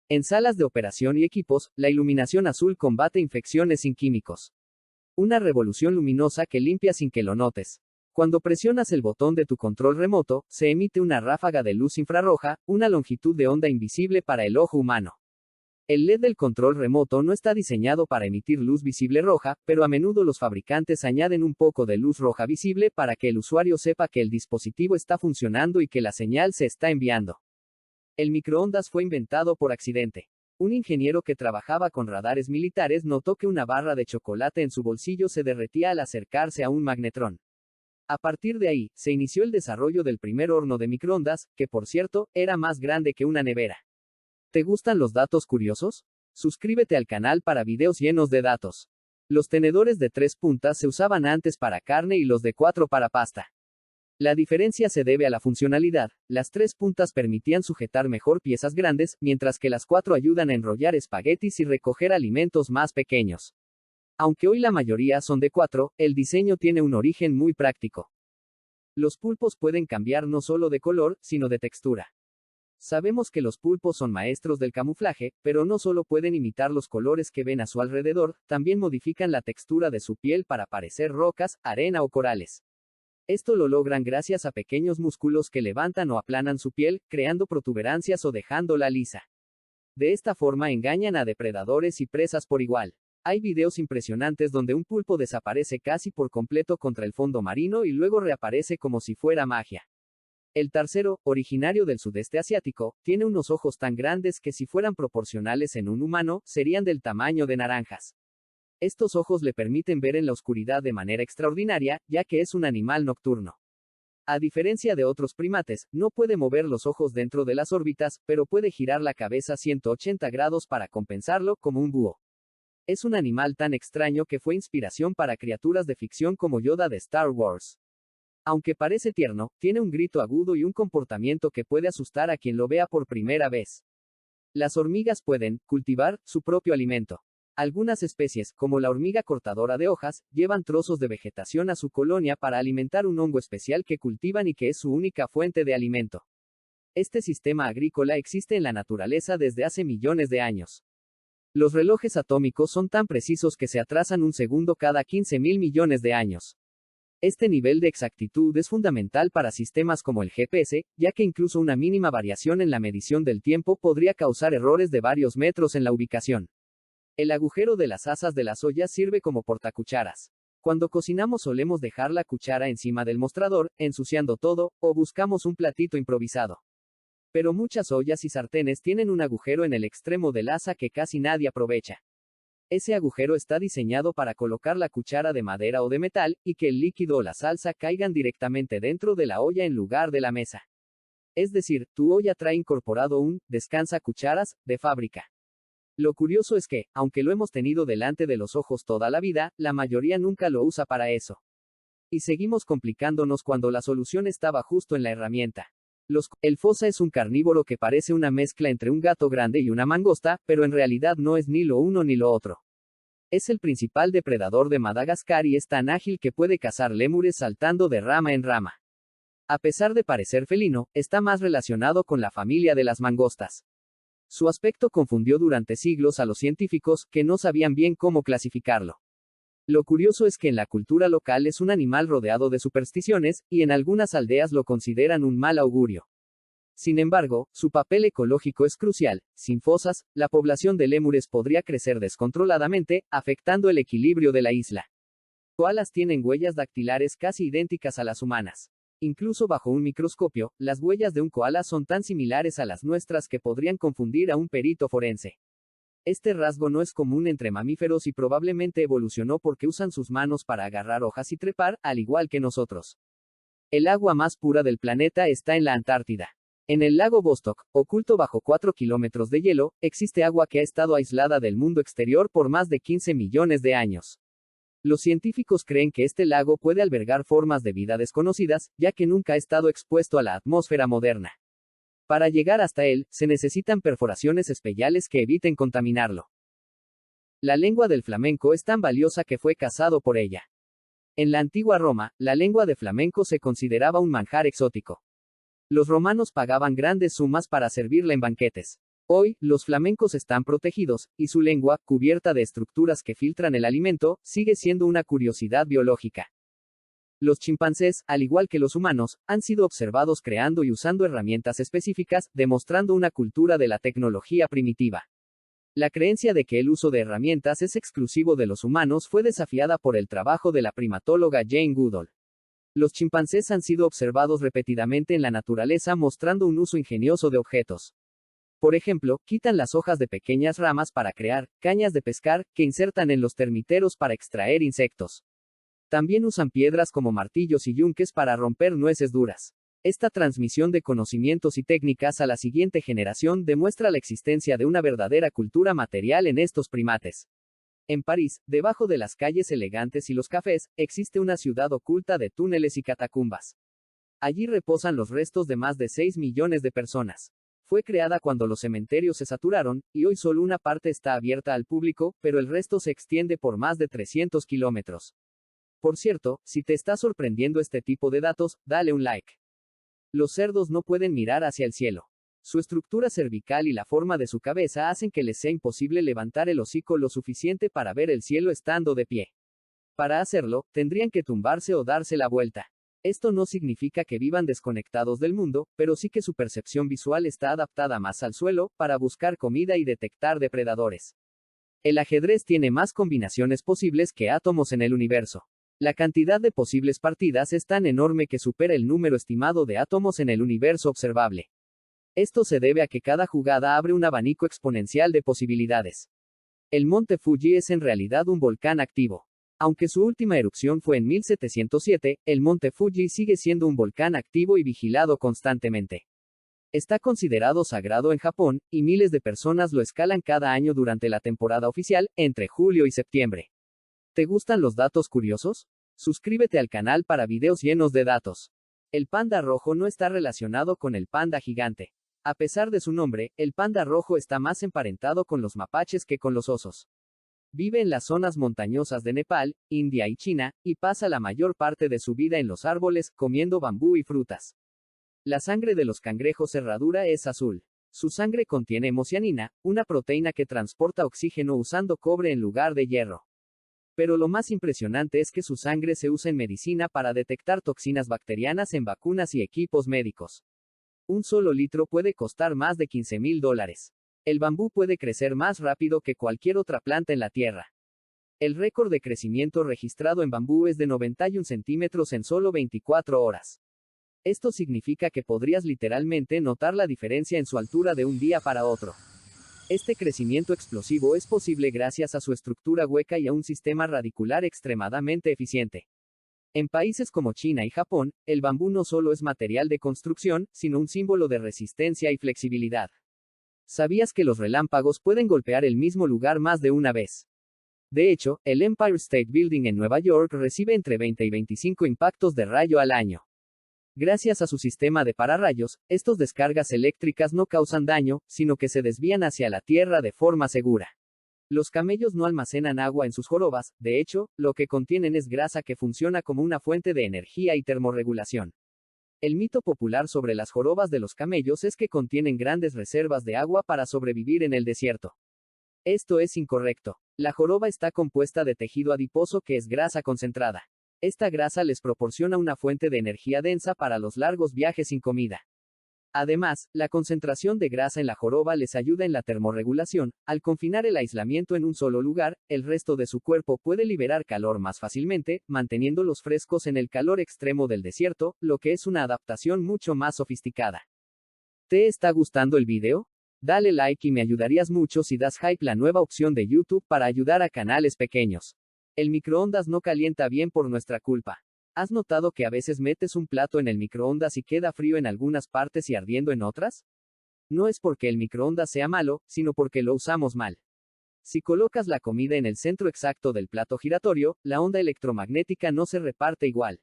En salas de operación y equipos, la iluminación azul combate infecciones sin químicos. Una revolución luminosa que limpia sin que lo notes. Cuando presionas el botón de tu control remoto, se emite una ráfaga de luz infrarroja, una longitud de onda invisible para el ojo humano. El LED del control remoto no está diseñado para emitir luz visible roja, pero a menudo los fabricantes añaden un poco de luz roja visible para que el usuario sepa que el dispositivo está funcionando y que la señal se está enviando. El microondas fue inventado por accidente. Un ingeniero que trabajaba con radares militares notó que una barra de chocolate en su bolsillo se derretía al acercarse a un magnetrón. A partir de ahí, se inició el desarrollo del primer horno de microondas, que por cierto, era más grande que una nevera. ¿Te gustan los datos curiosos? Suscríbete al canal para videos llenos de datos. Los tenedores de 3 puntas se usaban antes para carne y los de 4 para pasta. La diferencia se debe a la funcionalidad. Las 3 puntas permitían sujetar mejor piezas grandes, mientras que las 4 ayudan a enrollar espaguetis y recoger alimentos más pequeños. Aunque hoy la mayoría son de 4, el diseño tiene un origen muy práctico. Los pulpos pueden cambiar no solo de color, sino de textura. Sabemos que los pulpos son maestros del camuflaje, pero no solo pueden imitar los colores que ven a su alrededor, también modifican la textura de su piel para parecer rocas, arena o corales. Esto lo logran gracias a pequeños músculos que levantan o aplanan su piel, creando protuberancias o dejándola lisa. De esta forma engañan a depredadores y presas por igual. Hay videos impresionantes donde un pulpo desaparece casi por completo contra el fondo marino y luego reaparece como si fuera magia. El tarsero, originario del sudeste asiático, tiene unos ojos tan grandes que si fueran proporcionales en un humano, serían del tamaño de naranjas. Estos ojos le permiten ver en la oscuridad de manera extraordinaria, ya que es un animal nocturno. A diferencia de otros primates, no puede mover los ojos dentro de las órbitas, pero puede girar la cabeza 180 grados para compensarlo, como un búho. Es un animal tan extraño que fue inspiración para criaturas de ficción como Yoda de Star Wars. Aunque parece tierno, tiene un grito agudo y un comportamiento que puede asustar a quien lo vea por primera vez. Las hormigas pueden cultivar su propio alimento. Algunas especies, como la hormiga cortadora de hojas, llevan trozos de vegetación a su colonia para alimentar un hongo especial que cultivan y que es su única fuente de alimento. Este sistema agrícola existe en la naturaleza desde hace millones de años. Los relojes atómicos son tan precisos que se atrasan un segundo cada 15.000 millones de años. Este nivel de exactitud es fundamental para sistemas como el GPS, ya que incluso una mínima variación en la medición del tiempo podría causar errores de varios metros en la ubicación. El agujero de las asas de las ollas sirve como portacucharas. Cuando cocinamos solemos dejar la cuchara encima del mostrador, ensuciando todo, o buscamos un platito improvisado. Pero muchas ollas y sartenes tienen un agujero en el extremo del asa que casi nadie aprovecha. Ese agujero está diseñado para colocar la cuchara de madera o de metal, y que el líquido o la salsa caigan directamente dentro de la olla en lugar de la mesa. Es decir, tu olla trae incorporado un descansa cucharas de fábrica. Lo curioso es que, aunque lo hemos tenido delante de los ojos toda la vida, la mayoría nunca lo usa para eso. Y seguimos complicándonos cuando la solución estaba justo en la herramienta. El fosa es un carnívoro que parece una mezcla entre un gato grande y una mangosta, pero en realidad no es ni lo uno ni lo otro. Es el principal depredador de Madagascar y es tan ágil que puede cazar lémures saltando de rama en rama. A pesar de parecer felino, está más relacionado con la familia de las mangostas. Su aspecto confundió durante siglos a los científicos, que no sabían bien cómo clasificarlo. Lo curioso es que en la cultura local es un animal rodeado de supersticiones, y en algunas aldeas lo consideran un mal augurio. Sin embargo, su papel ecológico es crucial. Sin fosas, la población de lémures podría crecer descontroladamente, afectando el equilibrio de la isla. Koalas tienen huellas dactilares casi idénticas a las humanas. Incluso bajo un microscopio, las huellas de un koala son tan similares a las nuestras que podrían confundir a un perito forense. Este rasgo no es común entre mamíferos y probablemente evolucionó porque usan sus manos para agarrar hojas y trepar, al igual que nosotros. El agua más pura del planeta está en la Antártida. En el lago Vostok, oculto bajo 4 kilómetros de hielo, existe agua que ha estado aislada del mundo exterior por más de 15 millones de años. Los científicos creen que este lago puede albergar formas de vida desconocidas, ya que nunca ha estado expuesto a la atmósfera moderna. Para llegar hasta él, se necesitan perforaciones especiales que eviten contaminarlo. La lengua del flamenco es tan valiosa que fue cazado por ella. En la antigua Roma, la lengua de flamenco se consideraba un manjar exótico. Los romanos pagaban grandes sumas para servirla en banquetes. Hoy, los flamencos están protegidos, y su lengua, cubierta de estructuras que filtran el alimento, sigue siendo una curiosidad biológica. Los chimpancés, al igual que los humanos, han sido observados creando y usando herramientas específicas, demostrando una cultura de la tecnología primitiva. La creencia de que el uso de herramientas es exclusivo de los humanos fue desafiada por el trabajo de la primatóloga Jane Goodall. Los chimpancés han sido observados repetidamente en la naturaleza mostrando un uso ingenioso de objetos. Por ejemplo, quitan las hojas de pequeñas ramas para crear cañas de pescar, que insertan en los termiteros para extraer insectos. También usan piedras como martillos y yunques para romper nueces duras. Esta transmisión de conocimientos y técnicas a la siguiente generación demuestra la existencia de una verdadera cultura material en estos primates. En París, debajo de las calles elegantes y los cafés, existe una ciudad oculta de túneles y catacumbas. Allí reposan los restos de más de 6 millones de personas. Fue creada cuando los cementerios se saturaron, y hoy solo una parte está abierta al público, pero el resto se extiende por más de 300 kilómetros. Por cierto, si te está sorprendiendo este tipo de datos, dale un like. Los cerdos no pueden mirar hacia el cielo. Su estructura cervical y la forma de su cabeza hacen que les sea imposible levantar el hocico lo suficiente para ver el cielo estando de pie. Para hacerlo, tendrían que tumbarse o darse la vuelta. Esto no significa que vivan desconectados del mundo, pero sí que su percepción visual está adaptada más al suelo, para buscar comida y detectar depredadores. El ajedrez tiene más combinaciones posibles que átomos en el universo. La cantidad de posibles partidas es tan enorme que supera el número estimado de átomos en el universo observable. Esto se debe a que cada jugada abre un abanico exponencial de posibilidades. El monte Fuji es en realidad un volcán activo. Aunque su última erupción fue en 1707, el monte Fuji sigue siendo un volcán activo y vigilado constantemente. Está considerado sagrado en Japón, y miles de personas lo escalan cada año durante la temporada oficial, entre julio y septiembre. ¿Te gustan los datos curiosos? Suscríbete al canal para videos llenos de datos. El panda rojo no está relacionado con el panda gigante. A pesar de su nombre, el panda rojo está más emparentado con los mapaches que con los osos. Vive en las zonas montañosas de Nepal, India y China, y pasa la mayor parte de su vida en los árboles, comiendo bambú y frutas. La sangre de los cangrejos herradura es azul. Su sangre contiene hemocianina, una proteína que transporta oxígeno usando cobre en lugar de hierro. Pero lo más impresionante es que su sangre se usa en medicina para detectar toxinas bacterianas en vacunas y equipos médicos. Un solo litro puede costar más de $15,000. El bambú puede crecer más rápido que cualquier otra planta en la tierra. El récord de crecimiento registrado en bambú es de 91 centímetros en solo 24 horas. Esto significa que podrías literalmente notar la diferencia en su altura de un día para otro. Este crecimiento explosivo es posible gracias a su estructura hueca y a un sistema radicular extremadamente eficiente. En países como China y Japón, el bambú no solo es material de construcción, sino un símbolo de resistencia y flexibilidad. ¿Sabías que los relámpagos pueden golpear el mismo lugar más de una vez? De hecho, el Empire State Building en Nueva York recibe entre 20 y 25 impactos de rayo al año. Gracias a su sistema de pararrayos, estas descargas eléctricas no causan daño, sino que se desvían hacia la tierra de forma segura. Los camellos no almacenan agua en sus jorobas, de hecho, lo que contienen es grasa que funciona como una fuente de energía y termorregulación. El mito popular sobre las jorobas de los camellos es que contienen grandes reservas de agua para sobrevivir en el desierto. Esto es incorrecto. La joroba está compuesta de tejido adiposo que es grasa concentrada. Esta grasa les proporciona una fuente de energía densa para los largos viajes sin comida. Además, la concentración de grasa en la joroba les ayuda en la termorregulación. Al confinar el aislamiento en un solo lugar, el resto de su cuerpo puede liberar calor más fácilmente, manteniéndolos frescos en el calor extremo del desierto, lo que es una adaptación mucho más sofisticada. ¿Te está gustando el video? Dale like y me ayudarías mucho si das hype la nueva opción de YouTube para ayudar a canales pequeños. El microondas no calienta bien por nuestra culpa. ¿Has notado que a veces metes un plato en el microondas y queda frío en algunas partes y ardiendo en otras? No es porque el microondas sea malo, sino porque lo usamos mal. Si colocas la comida en el centro exacto del plato giratorio, la onda electromagnética no se reparte igual.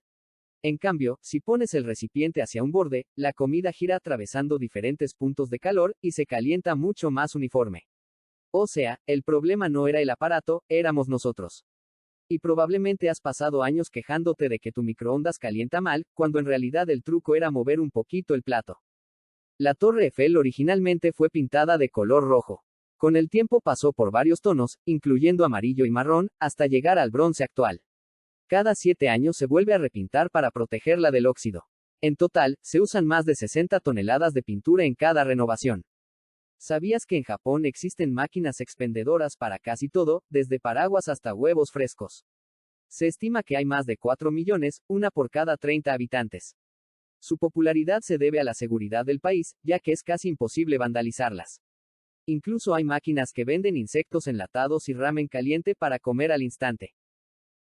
En cambio, si pones el recipiente hacia un borde, la comida gira atravesando diferentes puntos de calor, y se calienta mucho más uniforme. O sea, el problema no era el aparato, éramos nosotros. Y probablemente has pasado años quejándote de que tu microondas calienta mal, cuando en realidad el truco era mover un poquito el plato. La Torre Eiffel originalmente fue pintada de color rojo. Con el tiempo pasó por varios tonos, incluyendo amarillo y marrón, hasta llegar al bronce actual. Cada 7 años se vuelve a repintar para protegerla del óxido. En total, se usan más de 60 toneladas de pintura en cada renovación. ¿Sabías que en Japón existen máquinas expendedoras para casi todo, desde paraguas hasta huevos frescos? Se estima que hay más de 4 millones, una por cada 30 habitantes. Su popularidad se debe a la seguridad del país, ya que es casi imposible vandalizarlas. Incluso hay máquinas que venden insectos enlatados y ramen caliente para comer al instante.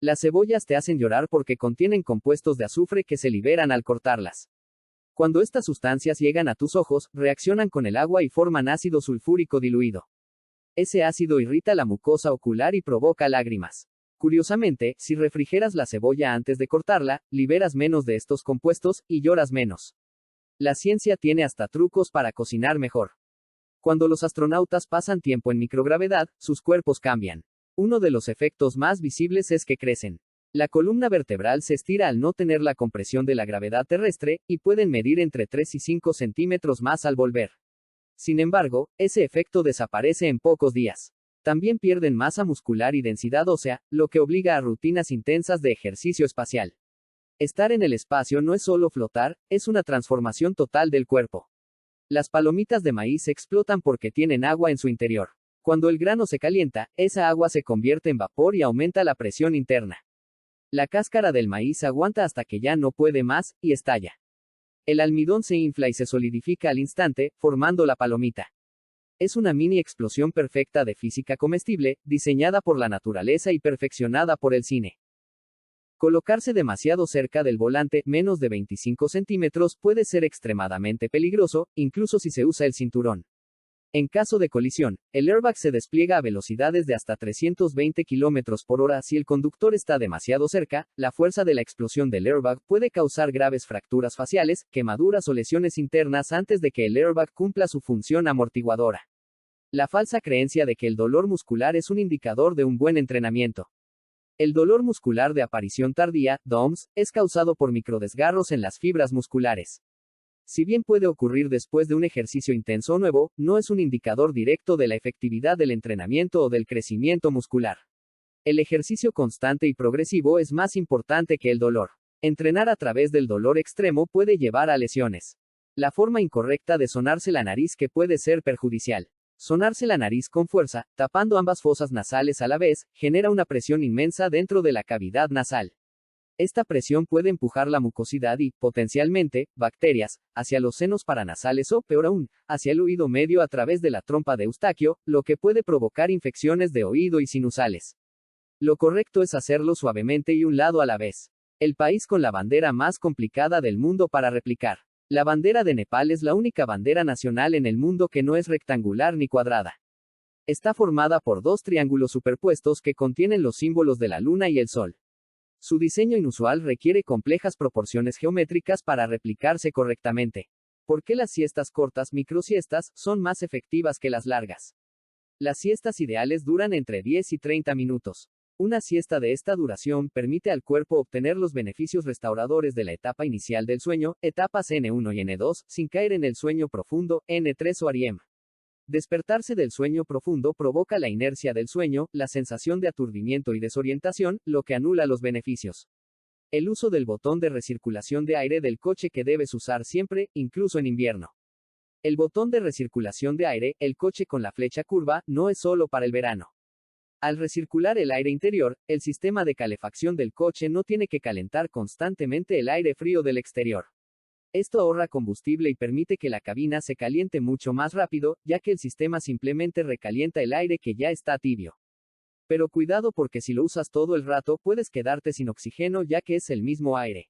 Las cebollas te hacen llorar porque contienen compuestos de azufre que se liberan al cortarlas. Cuando estas sustancias llegan a tus ojos, reaccionan con el agua y forman ácido sulfúrico diluido. Ese ácido irrita la mucosa ocular y provoca lágrimas. Curiosamente, si refrigeras la cebolla antes de cortarla, liberas menos de estos compuestos, y lloras menos. La ciencia tiene hasta trucos para cocinar mejor. Cuando los astronautas pasan tiempo en microgravedad, sus cuerpos cambian. Uno de los efectos más visibles es que crecen. La columna vertebral se estira al no tener la compresión de la gravedad terrestre, y pueden medir entre 3 y 5 centímetros más al volver. Sin embargo, ese efecto desaparece en pocos días. También pierden masa muscular y densidad ósea, lo que obliga a rutinas intensas de ejercicio espacial. Estar en el espacio no es solo flotar, es una transformación total del cuerpo. Las palomitas de maíz explotan porque tienen agua en su interior. Cuando el grano se calienta, esa agua se convierte en vapor y aumenta la presión interna. La cáscara del maíz aguanta hasta que ya no puede más, y estalla. El almidón se infla y se solidifica al instante, formando la palomita. Es una mini explosión perfecta de física comestible, diseñada por la naturaleza y perfeccionada por el cine. Colocarse demasiado cerca del volante, menos de 25 centímetros, puede ser extremadamente peligroso, incluso si se usa el cinturón. En caso de colisión, el airbag se despliega a velocidades de hasta 320 km por hora. Si el conductor está demasiado cerca, la fuerza de la explosión del airbag puede causar graves fracturas faciales, quemaduras o lesiones internas antes de que el airbag cumpla su función amortiguadora. La falsa creencia de que el dolor muscular es un indicador de un buen entrenamiento. El dolor muscular de aparición tardía, DOMS, es causado por microdesgarros en las fibras musculares. Si bien puede ocurrir después de un ejercicio intenso o nuevo, no es un indicador directo de la efectividad del entrenamiento o del crecimiento muscular. El ejercicio constante y progresivo es más importante que el dolor. Entrenar a través del dolor extremo puede llevar a lesiones. La forma incorrecta de sonarse la nariz que puede ser perjudicial. Sonarse la nariz con fuerza, tapando ambas fosas nasales a la vez, genera una presión inmensa dentro de la cavidad nasal. Esta presión puede empujar la mucosidad y, potencialmente, bacterias, hacia los senos paranasales o, peor aún, hacia el oído medio a través de la trompa de Eustaquio, lo que puede provocar infecciones de oído y sinusales. Lo correcto es hacerlo suavemente y un lado a la vez. El país con la bandera más complicada del mundo para replicar. La bandera de Nepal es la única bandera nacional en el mundo que no es rectangular ni cuadrada. Está formada por dos triángulos superpuestos que contienen los símbolos de la luna y el sol. Su diseño inusual requiere complejas proporciones geométricas para replicarse correctamente. ¿Por qué las siestas cortas, microsiestas, son más efectivas que las largas? Las siestas ideales duran entre 10 y 30 minutos. Una siesta de esta duración permite al cuerpo obtener los beneficios restauradores de la etapa inicial del sueño, etapas N1 y N2, sin caer en el sueño profundo, N3 o REM. Despertarse del sueño profundo provoca la inercia del sueño, la sensación de aturdimiento y desorientación, lo que anula los beneficios. El uso del botón de recirculación de aire del coche que debes usar siempre, incluso en invierno. El botón de recirculación de aire, el coche con la flecha curva, no es solo para el verano. Al recircular el aire interior, el sistema de calefacción del coche no tiene que calentar constantemente el aire frío del exterior. Esto ahorra combustible y permite que la cabina se caliente mucho más rápido, ya que el sistema simplemente recalienta el aire que ya está tibio. Pero cuidado porque si lo usas todo el rato puedes quedarte sin oxígeno ya que es el mismo aire.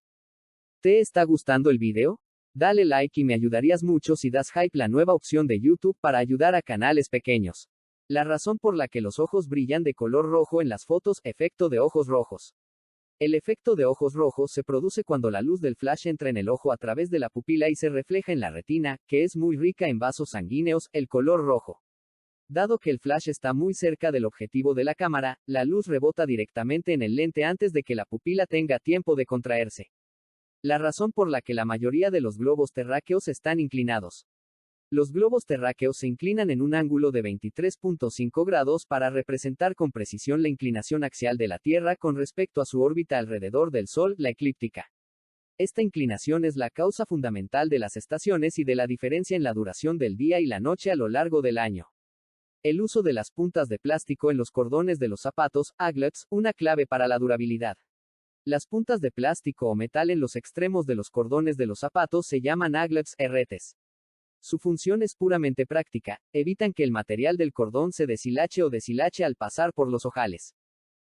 ¿Te está gustando el video? Dale like y me ayudarías mucho si das hype la nueva opción de YouTube para ayudar a canales pequeños. La razón por la que los ojos brillan de color rojo en las fotos, efecto de ojos rojos. El efecto de ojos rojos se produce cuando la luz del flash entra en el ojo a través de la pupila y se refleja en la retina, que es muy rica en vasos sanguíneos, el color rojo. Dado que el flash está muy cerca del objetivo de la cámara, la luz rebota directamente en el lente antes de que la pupila tenga tiempo de contraerse. La razón por la que la mayoría de los globos terráqueos están inclinados. Los globos terráqueos se inclinan en un ángulo de 23.5 grados para representar con precisión la inclinación axial de la Tierra con respecto a su órbita alrededor del Sol, la eclíptica. Esta inclinación es la causa fundamental de las estaciones y de la diferencia en la duración del día y la noche a lo largo del año. El uso de las puntas de plástico en los cordones de los zapatos, aglets, una clave para la durabilidad. Las puntas de plástico o metal en los extremos de los cordones de los zapatos se llaman aglets, herretes. Su función es puramente práctica, evitan que el material del cordón se deshilache o deshilache al pasar por los ojales.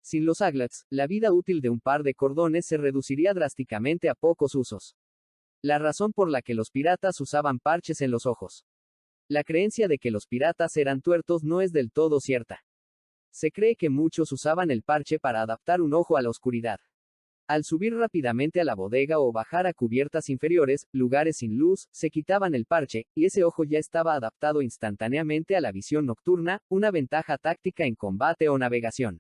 Sin los aglets, la vida útil de un par de cordones se reduciría drásticamente a pocos usos. La razón por la que los piratas usaban parches en los ojos. La creencia de que los piratas eran tuertos no es del todo cierta. Se cree que muchos usaban el parche para adaptar un ojo a la oscuridad. Al subir rápidamente a la bodega o bajar a cubiertas inferiores, lugares sin luz, se quitaban el parche, y ese ojo ya estaba adaptado instantáneamente a la visión nocturna, una ventaja táctica en combate o navegación.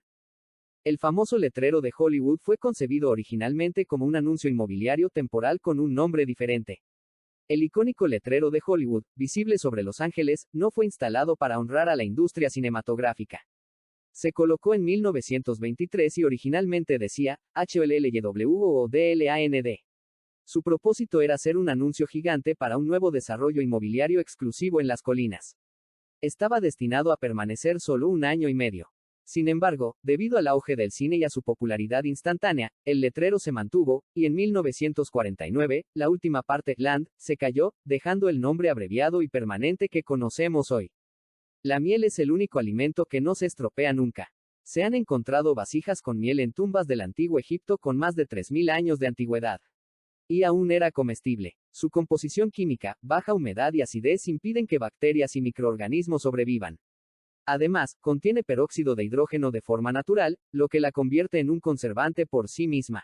El famoso letrero de Hollywood fue concebido originalmente como un anuncio inmobiliario temporal con un nombre diferente. El icónico letrero de Hollywood, visible sobre Los Ángeles, no fue instalado para honrar a la industria cinematográfica. Se colocó en 1923 y originalmente decía, HOLLYW o DLAND. Su propósito era ser un anuncio gigante para un nuevo desarrollo inmobiliario exclusivo en las colinas. Estaba destinado a permanecer solo un año y medio. Sin embargo, debido al auge del cine y a su popularidad instantánea, el letrero se mantuvo, y en 1949, la última parte, land, se cayó, dejando el nombre abreviado y permanente que conocemos hoy. La miel es el único alimento que no se estropea nunca. Se han encontrado vasijas con miel en tumbas del antiguo Egipto con más de 3000 años de antigüedad. Y aún era comestible. Su composición química, baja humedad y acidez impiden que bacterias y microorganismos sobrevivan. Además, contiene peróxido de hidrógeno de forma natural, lo que la convierte en un conservante por sí misma.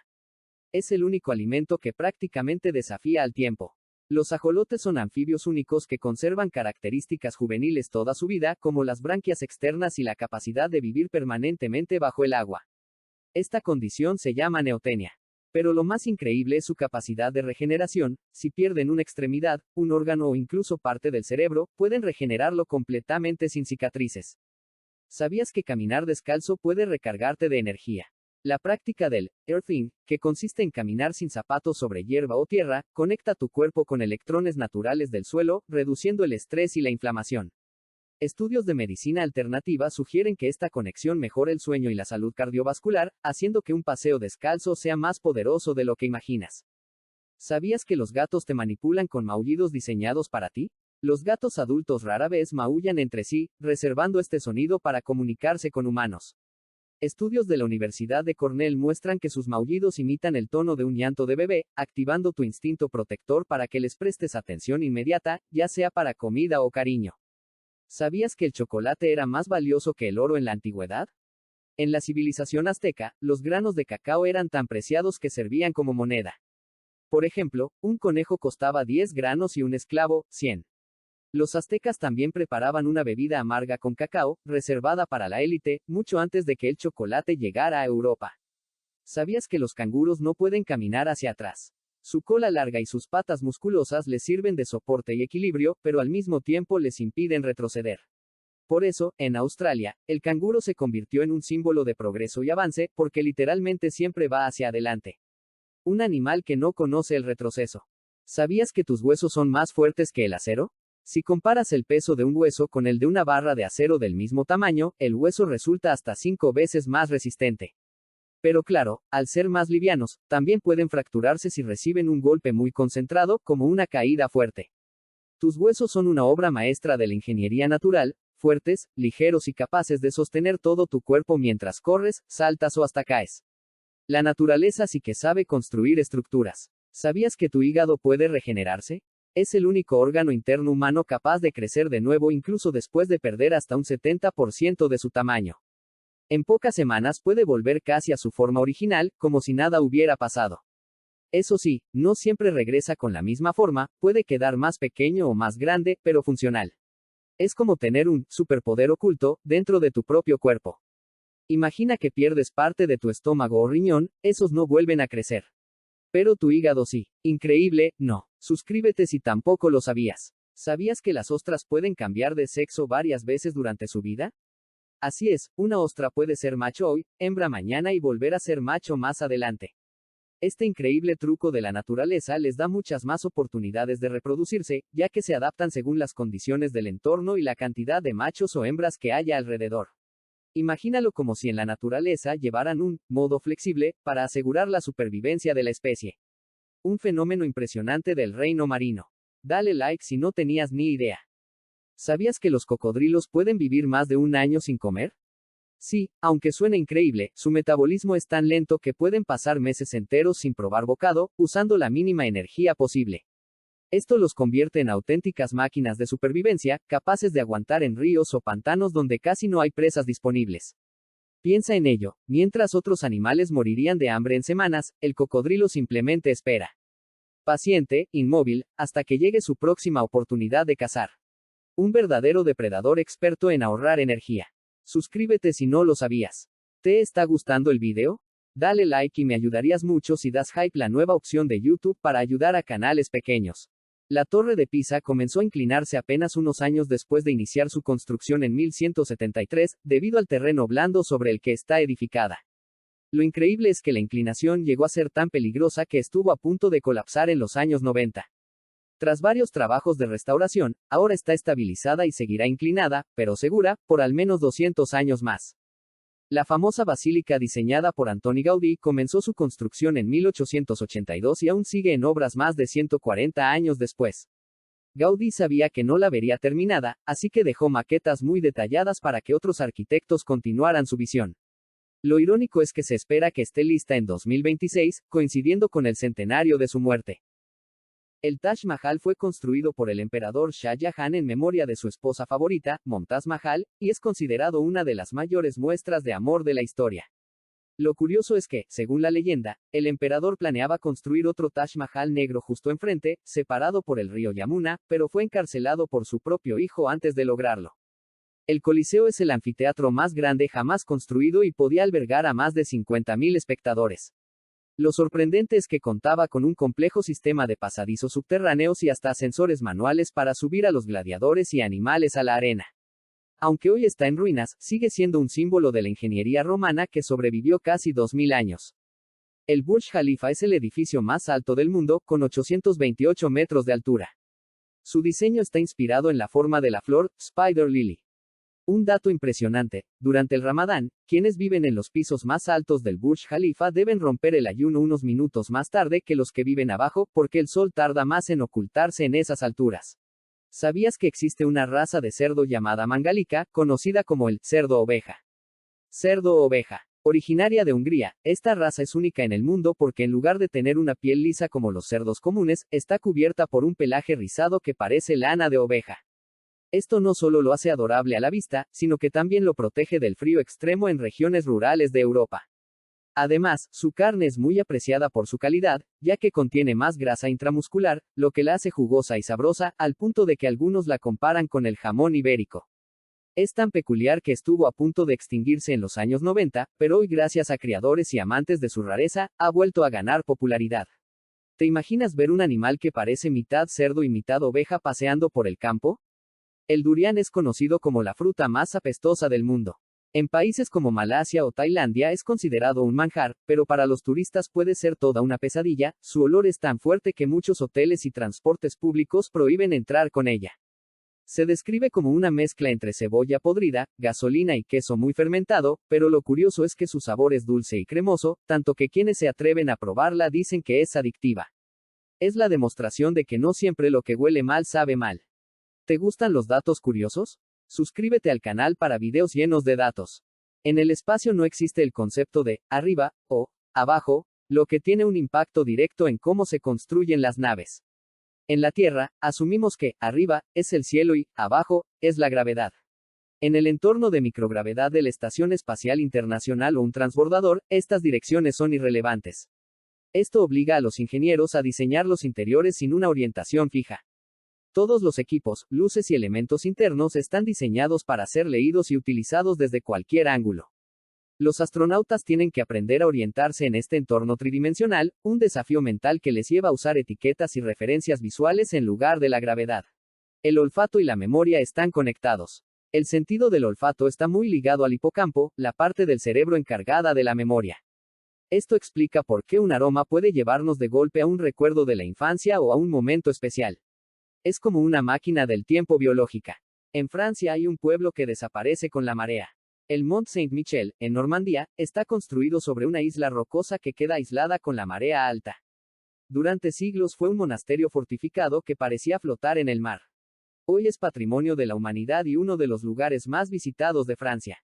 Es el único alimento que prácticamente desafía al tiempo. Los ajolotes son anfibios únicos que conservan características juveniles toda su vida, como las branquias externas y la capacidad de vivir permanentemente bajo el agua. Esta condición se llama neotenia. Pero lo más increíble es su capacidad de regeneración. Si pierden una extremidad, un órgano o incluso parte del cerebro, pueden regenerarlo completamente sin cicatrices. ¿Sabías que caminar descalzo puede recargarte de energía? La práctica del earthing, que consiste en caminar sin zapatos sobre hierba o tierra, conecta tu cuerpo con electrones naturales del suelo, reduciendo el estrés y la inflamación. Estudios de medicina alternativa sugieren que esta conexión mejora el sueño y la salud cardiovascular, haciendo que un paseo descalzo sea más poderoso de lo que imaginas. ¿Sabías que los gatos te manipulan con maullidos diseñados para ti? Los gatos adultos rara vez maullan entre sí, reservando este sonido para comunicarse con humanos. Estudios de la Universidad de Cornell muestran que sus maullidos imitan el tono de un llanto de bebé, activando tu instinto protector para que les prestes atención inmediata, ya sea para comida o cariño. ¿Sabías que el chocolate era más valioso que el oro en la antigüedad? En la civilización azteca, los granos de cacao eran tan preciados que servían como moneda. Por ejemplo, un conejo costaba 10 granos y un esclavo, 100. Los aztecas también preparaban una bebida amarga con cacao, reservada para la élite, mucho antes de que el chocolate llegara a Europa. ¿Sabías que los canguros no pueden caminar hacia atrás? Su cola larga y sus patas musculosas les sirven de soporte y equilibrio, pero al mismo tiempo les impiden retroceder. Por eso, en Australia, el canguro se convirtió en un símbolo de progreso y avance, porque literalmente siempre va hacia adelante. Un animal que no conoce el retroceso. ¿Sabías que tus huesos son más fuertes que el acero? Si comparas el peso de un hueso con el de una barra de acero del mismo tamaño, el hueso resulta hasta 5 veces más resistente. Pero claro, al ser más livianos, también pueden fracturarse si reciben un golpe muy concentrado, como una caída fuerte. Tus huesos son una obra maestra de la ingeniería natural, fuertes, ligeros y capaces de sostener todo tu cuerpo mientras corres, saltas o hasta caes. La naturaleza sí que sabe construir estructuras. ¿Sabías que tu hígado puede regenerarse? Es el único órgano interno humano capaz de crecer de nuevo incluso después de perder hasta un 70% de su tamaño. En pocas semanas puede volver casi a su forma original, como si nada hubiera pasado. Eso sí, no siempre regresa con la misma forma, puede quedar más pequeño o más grande, pero funcional. Es como tener un superpoder oculto dentro de tu propio cuerpo. Imagina que pierdes parte de tu estómago o riñón, esos no vuelven a crecer. Pero tu hígado sí. Increíble, ¿no? Suscríbete si tampoco lo sabías. ¿Sabías que las ostras pueden cambiar de sexo varias veces durante su vida? Así es, una ostra puede ser macho hoy, hembra mañana y volver a ser macho más adelante. Este increíble truco de la naturaleza les da muchas más oportunidades de reproducirse, ya que se adaptan según las condiciones del entorno y la cantidad de machos o hembras que haya alrededor. Imagínalo como si en la naturaleza llevaran un modo flexible para asegurar la supervivencia de la especie. Un fenómeno impresionante del reino marino. Dale like si no tenías ni idea. ¿Sabías que los cocodrilos pueden vivir más de un año sin comer? Sí, aunque suene increíble, su metabolismo es tan lento que pueden pasar meses enteros sin probar bocado, usando la mínima energía posible. Esto los convierte en auténticas máquinas de supervivencia, capaces de aguantar en ríos o pantanos donde casi no hay presas disponibles. Piensa en ello, mientras otros animales morirían de hambre en semanas, el cocodrilo simplemente espera. Paciente, inmóvil, hasta que llegue su próxima oportunidad de cazar. Un verdadero depredador experto en ahorrar energía. Suscríbete si no lo sabías. ¿Te está gustando el video? Dale like y me ayudarías mucho si das hype la nueva opción de YouTube para ayudar a canales pequeños. La Torre de Pisa comenzó a inclinarse apenas unos años después de iniciar su construcción en 1173, debido al terreno blando sobre el que está edificada. Lo increíble es que la inclinación llegó a ser tan peligrosa que estuvo a punto de colapsar en los años 90. Tras varios trabajos de restauración, ahora está estabilizada y seguirá inclinada, pero segura, por al menos 200 años más. La famosa basílica diseñada por Antoni Gaudí comenzó su construcción en 1882 y aún sigue en obras más de 140 años después. Gaudí sabía que no la vería terminada, así que dejó maquetas muy detalladas para que otros arquitectos continuaran su visión. Lo irónico es que se espera que esté lista en 2026, coincidiendo con el centenario de su muerte. El Taj Mahal fue construido por el emperador Shah Jahan en memoria de su esposa favorita, Momtaz Mahal, y es considerado una de las mayores muestras de amor de la historia. Lo curioso es que, según la leyenda, el emperador planeaba construir otro Taj Mahal negro justo enfrente, separado por el río Yamuna, pero fue encarcelado por su propio hijo antes de lograrlo. El Coliseo es el anfiteatro más grande jamás construido y podía albergar a más de 50.000 espectadores. Lo sorprendente es que contaba con un complejo sistema de pasadizos subterráneos y hasta ascensores manuales para subir a los gladiadores y animales a la arena. Aunque hoy está en ruinas, sigue siendo un símbolo de la ingeniería romana que sobrevivió casi 2000 años. El Burj Khalifa es el edificio más alto del mundo, con 828 metros de altura. Su diseño está inspirado en la forma de la flor, Spider Lily. Un dato impresionante, durante el Ramadán, quienes viven en los pisos más altos del Burj Khalifa deben romper el ayuno unos minutos más tarde que los que viven abajo, porque el sol tarda más en ocultarse en esas alturas. ¿Sabías que existe una raza de cerdo llamada mangalica, conocida como el cerdo oveja? Cerdo oveja. Originaria de Hungría, esta raza es única en el mundo porque en lugar de tener una piel lisa como los cerdos comunes, está cubierta por un pelaje rizado que parece lana de oveja. Esto no solo lo hace adorable a la vista, sino que también lo protege del frío extremo en regiones rurales de Europa. Además, su carne es muy apreciada por su calidad, ya que contiene más grasa intramuscular, lo que la hace jugosa y sabrosa, al punto de que algunos la comparan con el jamón ibérico. Es tan peculiar que estuvo a punto de extinguirse en los años 90, pero hoy gracias a criadores y amantes de su rareza, ha vuelto a ganar popularidad. ¿Te imaginas ver un animal que parece mitad cerdo y mitad oveja paseando por el campo? El durián es conocido como la fruta más apestosa del mundo. En países como Malasia o Tailandia es considerado un manjar, pero para los turistas puede ser toda una pesadilla, su olor es tan fuerte que muchos hoteles y transportes públicos prohíben entrar con ella. Se describe como una mezcla entre cebolla podrida, gasolina y queso muy fermentado, pero lo curioso es que su sabor es dulce y cremoso, tanto que quienes se atreven a probarla dicen que es adictiva. Es la demostración de que no siempre lo que huele mal sabe mal. ¿Te gustan los datos curiosos? Suscríbete al canal para videos llenos de datos. En el espacio no existe el concepto de arriba o abajo, lo que tiene un impacto directo en cómo se construyen las naves. En la Tierra, asumimos que arriba es el cielo y abajo es la gravedad. En el entorno de microgravedad de la Estación Espacial Internacional o un transbordador, estas direcciones son irrelevantes. Esto obliga a los ingenieros a diseñar los interiores sin una orientación fija. Todos los equipos, luces y elementos internos están diseñados para ser leídos y utilizados desde cualquier ángulo. Los astronautas tienen que aprender a orientarse en este entorno tridimensional, un desafío mental que les lleva a usar etiquetas y referencias visuales en lugar de la gravedad. El olfato y la memoria están conectados. El sentido del olfato está muy ligado al hipocampo, la parte del cerebro encargada de la memoria. Esto explica por qué un aroma puede llevarnos de golpe a un recuerdo de la infancia o a un momento especial. Es como una máquina del tiempo biológica. En Francia hay un pueblo que desaparece con la marea. El Mont Saint-Michel, en Normandía, está construido sobre una isla rocosa que queda aislada con la marea alta. Durante siglos fue un monasterio fortificado que parecía flotar en el mar. Hoy es patrimonio de la humanidad y uno de los lugares más visitados de Francia.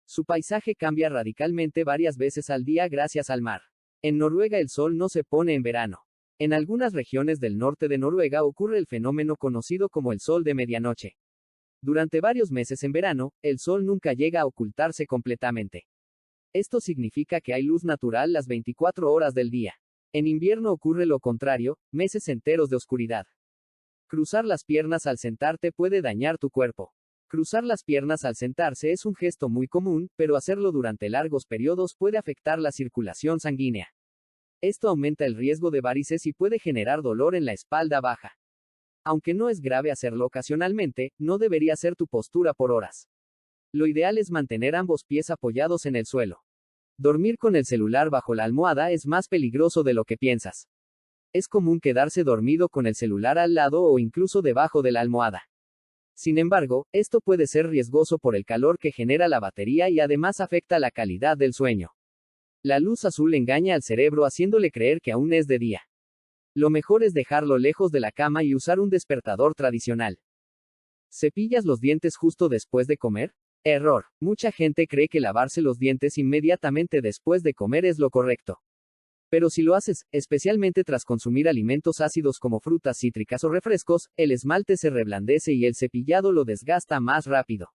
Su paisaje cambia radicalmente varias veces al día gracias al mar. En Noruega el sol no se pone en verano. En algunas regiones del norte de Noruega ocurre el fenómeno conocido como el sol de medianoche. Durante varios meses en verano, el sol nunca llega a ocultarse completamente. Esto significa que hay luz natural las 24 horas del día. En invierno ocurre lo contrario, meses enteros de oscuridad. Cruzar las piernas al sentarte puede dañar tu cuerpo. Cruzar las piernas al sentarse es un gesto muy común, pero hacerlo durante largos periodos puede afectar la circulación sanguínea. Esto aumenta el riesgo de varices y puede generar dolor en la espalda baja. Aunque no es grave hacerlo ocasionalmente, no debería ser tu postura por horas. Lo ideal es mantener ambos pies apoyados en el suelo. Dormir con el celular bajo la almohada es más peligroso de lo que piensas. Es común quedarse dormido con el celular al lado o incluso debajo de la almohada. Sin embargo, esto puede ser riesgoso por el calor que genera la batería y además afecta la calidad del sueño. La luz azul engaña al cerebro haciéndole creer que aún es de día. Lo mejor es dejarlo lejos de la cama y usar un despertador tradicional. ¿Cepillas los dientes justo después de comer? Error. Mucha gente cree que lavarse los dientes inmediatamente después de comer es lo correcto. Pero si lo haces, especialmente tras consumir alimentos ácidos como frutas cítricas o refrescos, el esmalte se reblandece y el cepillado lo desgasta más rápido.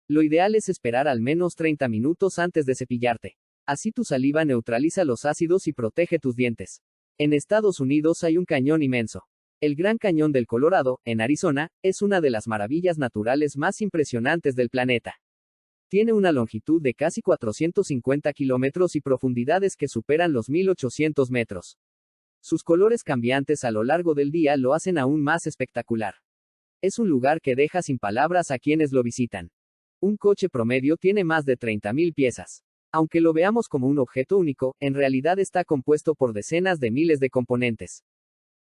Lo ideal es esperar al menos 30 minutos antes de cepillarte. Así tu saliva neutraliza los ácidos y protege tus dientes. En Estados Unidos hay un cañón inmenso. El Gran Cañón del Colorado, en Arizona, es una de las maravillas naturales más impresionantes del planeta. Tiene una longitud de casi 450 kilómetros y profundidades que superan los 1800 metros. Sus colores cambiantes a lo largo del día lo hacen aún más espectacular. Es un lugar que deja sin palabras a quienes lo visitan. Un coche promedio tiene más de 30.000 piezas. Aunque lo veamos como un objeto único, en realidad está compuesto por decenas de miles de componentes.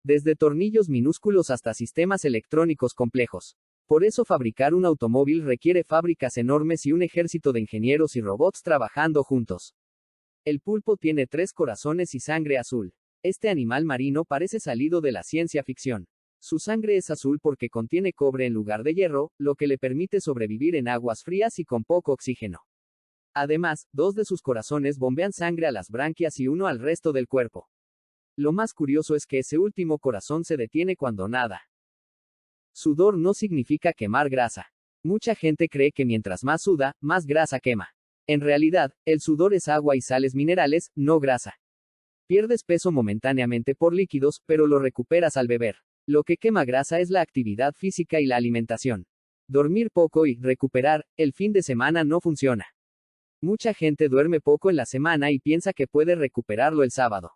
Desde tornillos minúsculos hasta sistemas electrónicos complejos. Por eso fabricar un automóvil requiere fábricas enormes y un ejército de ingenieros y robots trabajando juntos. El pulpo tiene 3 corazones y sangre azul. Este animal marino parece salido de la ciencia ficción. Su sangre es azul porque contiene cobre en lugar de hierro, lo que le permite sobrevivir en aguas frías y con poco oxígeno. Además, 2 de sus corazones bombean sangre a las branquias y uno al resto del cuerpo. Lo más curioso es que ese último corazón se detiene cuando nada. Sudor no significa quemar grasa. Mucha gente cree que mientras más suda, más grasa quema. En realidad, el sudor es agua y sales minerales, no grasa. Pierdes peso momentáneamente por líquidos, pero lo recuperas al beber. Lo que quema grasa es la actividad física y la alimentación. Dormir poco y recuperar el fin de semana no funciona. Mucha gente duerme poco en la semana y piensa que puede recuperarlo el sábado.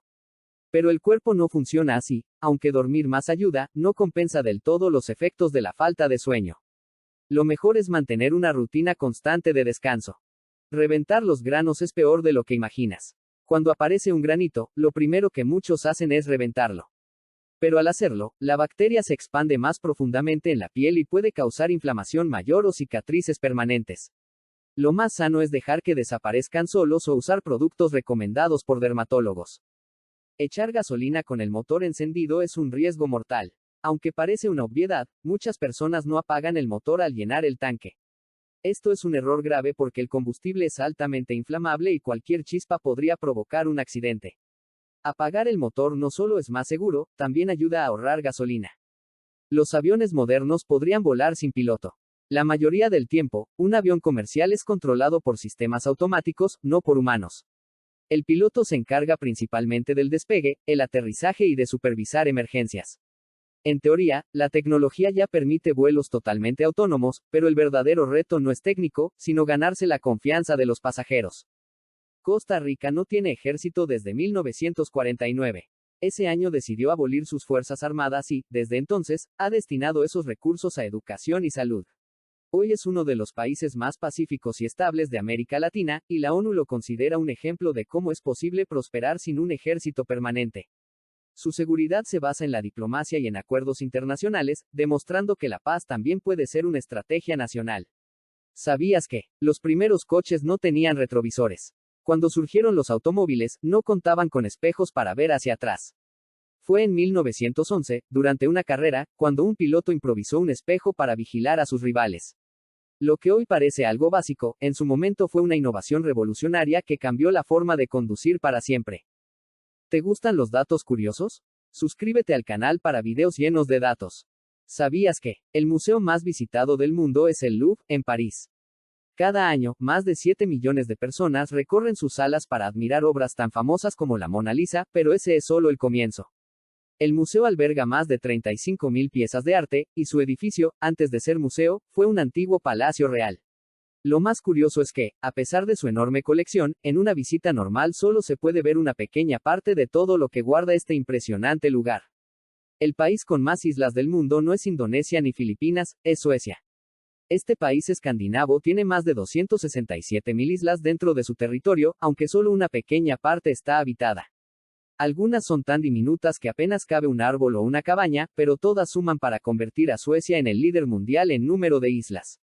Pero el cuerpo no funciona así, aunque dormir más ayuda, no compensa del todo los efectos de la falta de sueño. Lo mejor es mantener una rutina constante de descanso. Reventar los granos es peor de lo que imaginas. Cuando aparece un granito, lo primero que muchos hacen es reventarlo. Pero al hacerlo, la bacteria se expande más profundamente en la piel y puede causar inflamación mayor o cicatrices permanentes. Lo más sano es dejar que desaparezcan solos o usar productos recomendados por dermatólogos. Echar gasolina con el motor encendido es un riesgo mortal. Aunque parece una obviedad, muchas personas no apagan el motor al llenar el tanque. Esto es un error grave porque el combustible es altamente inflamable y cualquier chispa podría provocar un accidente. Apagar el motor no solo es más seguro, también ayuda a ahorrar gasolina. Los aviones modernos podrían volar sin piloto. La mayoría del tiempo, un avión comercial es controlado por sistemas automáticos, no por humanos. El piloto se encarga principalmente del despegue, el aterrizaje y de supervisar emergencias. En teoría, la tecnología ya permite vuelos totalmente autónomos, pero el verdadero reto no es técnico, sino ganarse la confianza de los pasajeros. Costa Rica no tiene ejército desde 1949. Ese año decidió abolir sus fuerzas armadas y, desde entonces, ha destinado esos recursos a educación y salud. Hoy es uno de los países más pacíficos y estables de América Latina, y la ONU lo considera un ejemplo de cómo es posible prosperar sin un ejército permanente. Su seguridad se basa en la diplomacia y en acuerdos internacionales, demostrando que la paz también puede ser una estrategia nacional. ¿Sabías que los primeros coches no tenían retrovisores? Cuando surgieron los automóviles, no contaban con espejos para ver hacia atrás. Fue en 1911, durante una carrera, cuando un piloto improvisó un espejo para vigilar a sus rivales. Lo que hoy parece algo básico, en su momento fue una innovación revolucionaria que cambió la forma de conducir para siempre. ¿Te gustan los datos curiosos? Suscríbete al canal para videos llenos de datos. ¿Sabías que el museo más visitado del mundo es el Louvre, en París? Cada año, más de 7 millones de personas recorren sus salas para admirar obras tan famosas como la Mona Lisa, pero ese es solo el comienzo. El museo alberga más de 35.000 piezas de arte, y su edificio, antes de ser museo, fue un antiguo palacio real. Lo más curioso es que, a pesar de su enorme colección, en una visita normal solo se puede ver una pequeña parte de todo lo que guarda este impresionante lugar. El país con más islas del mundo no es Indonesia ni Filipinas, es Suecia. Este país escandinavo tiene más de 267.000 islas dentro de su territorio, aunque solo una pequeña parte está habitada. Algunas son tan diminutas que apenas cabe un árbol o una cabaña, pero todas suman para convertir a Suecia en el líder mundial en número de islas.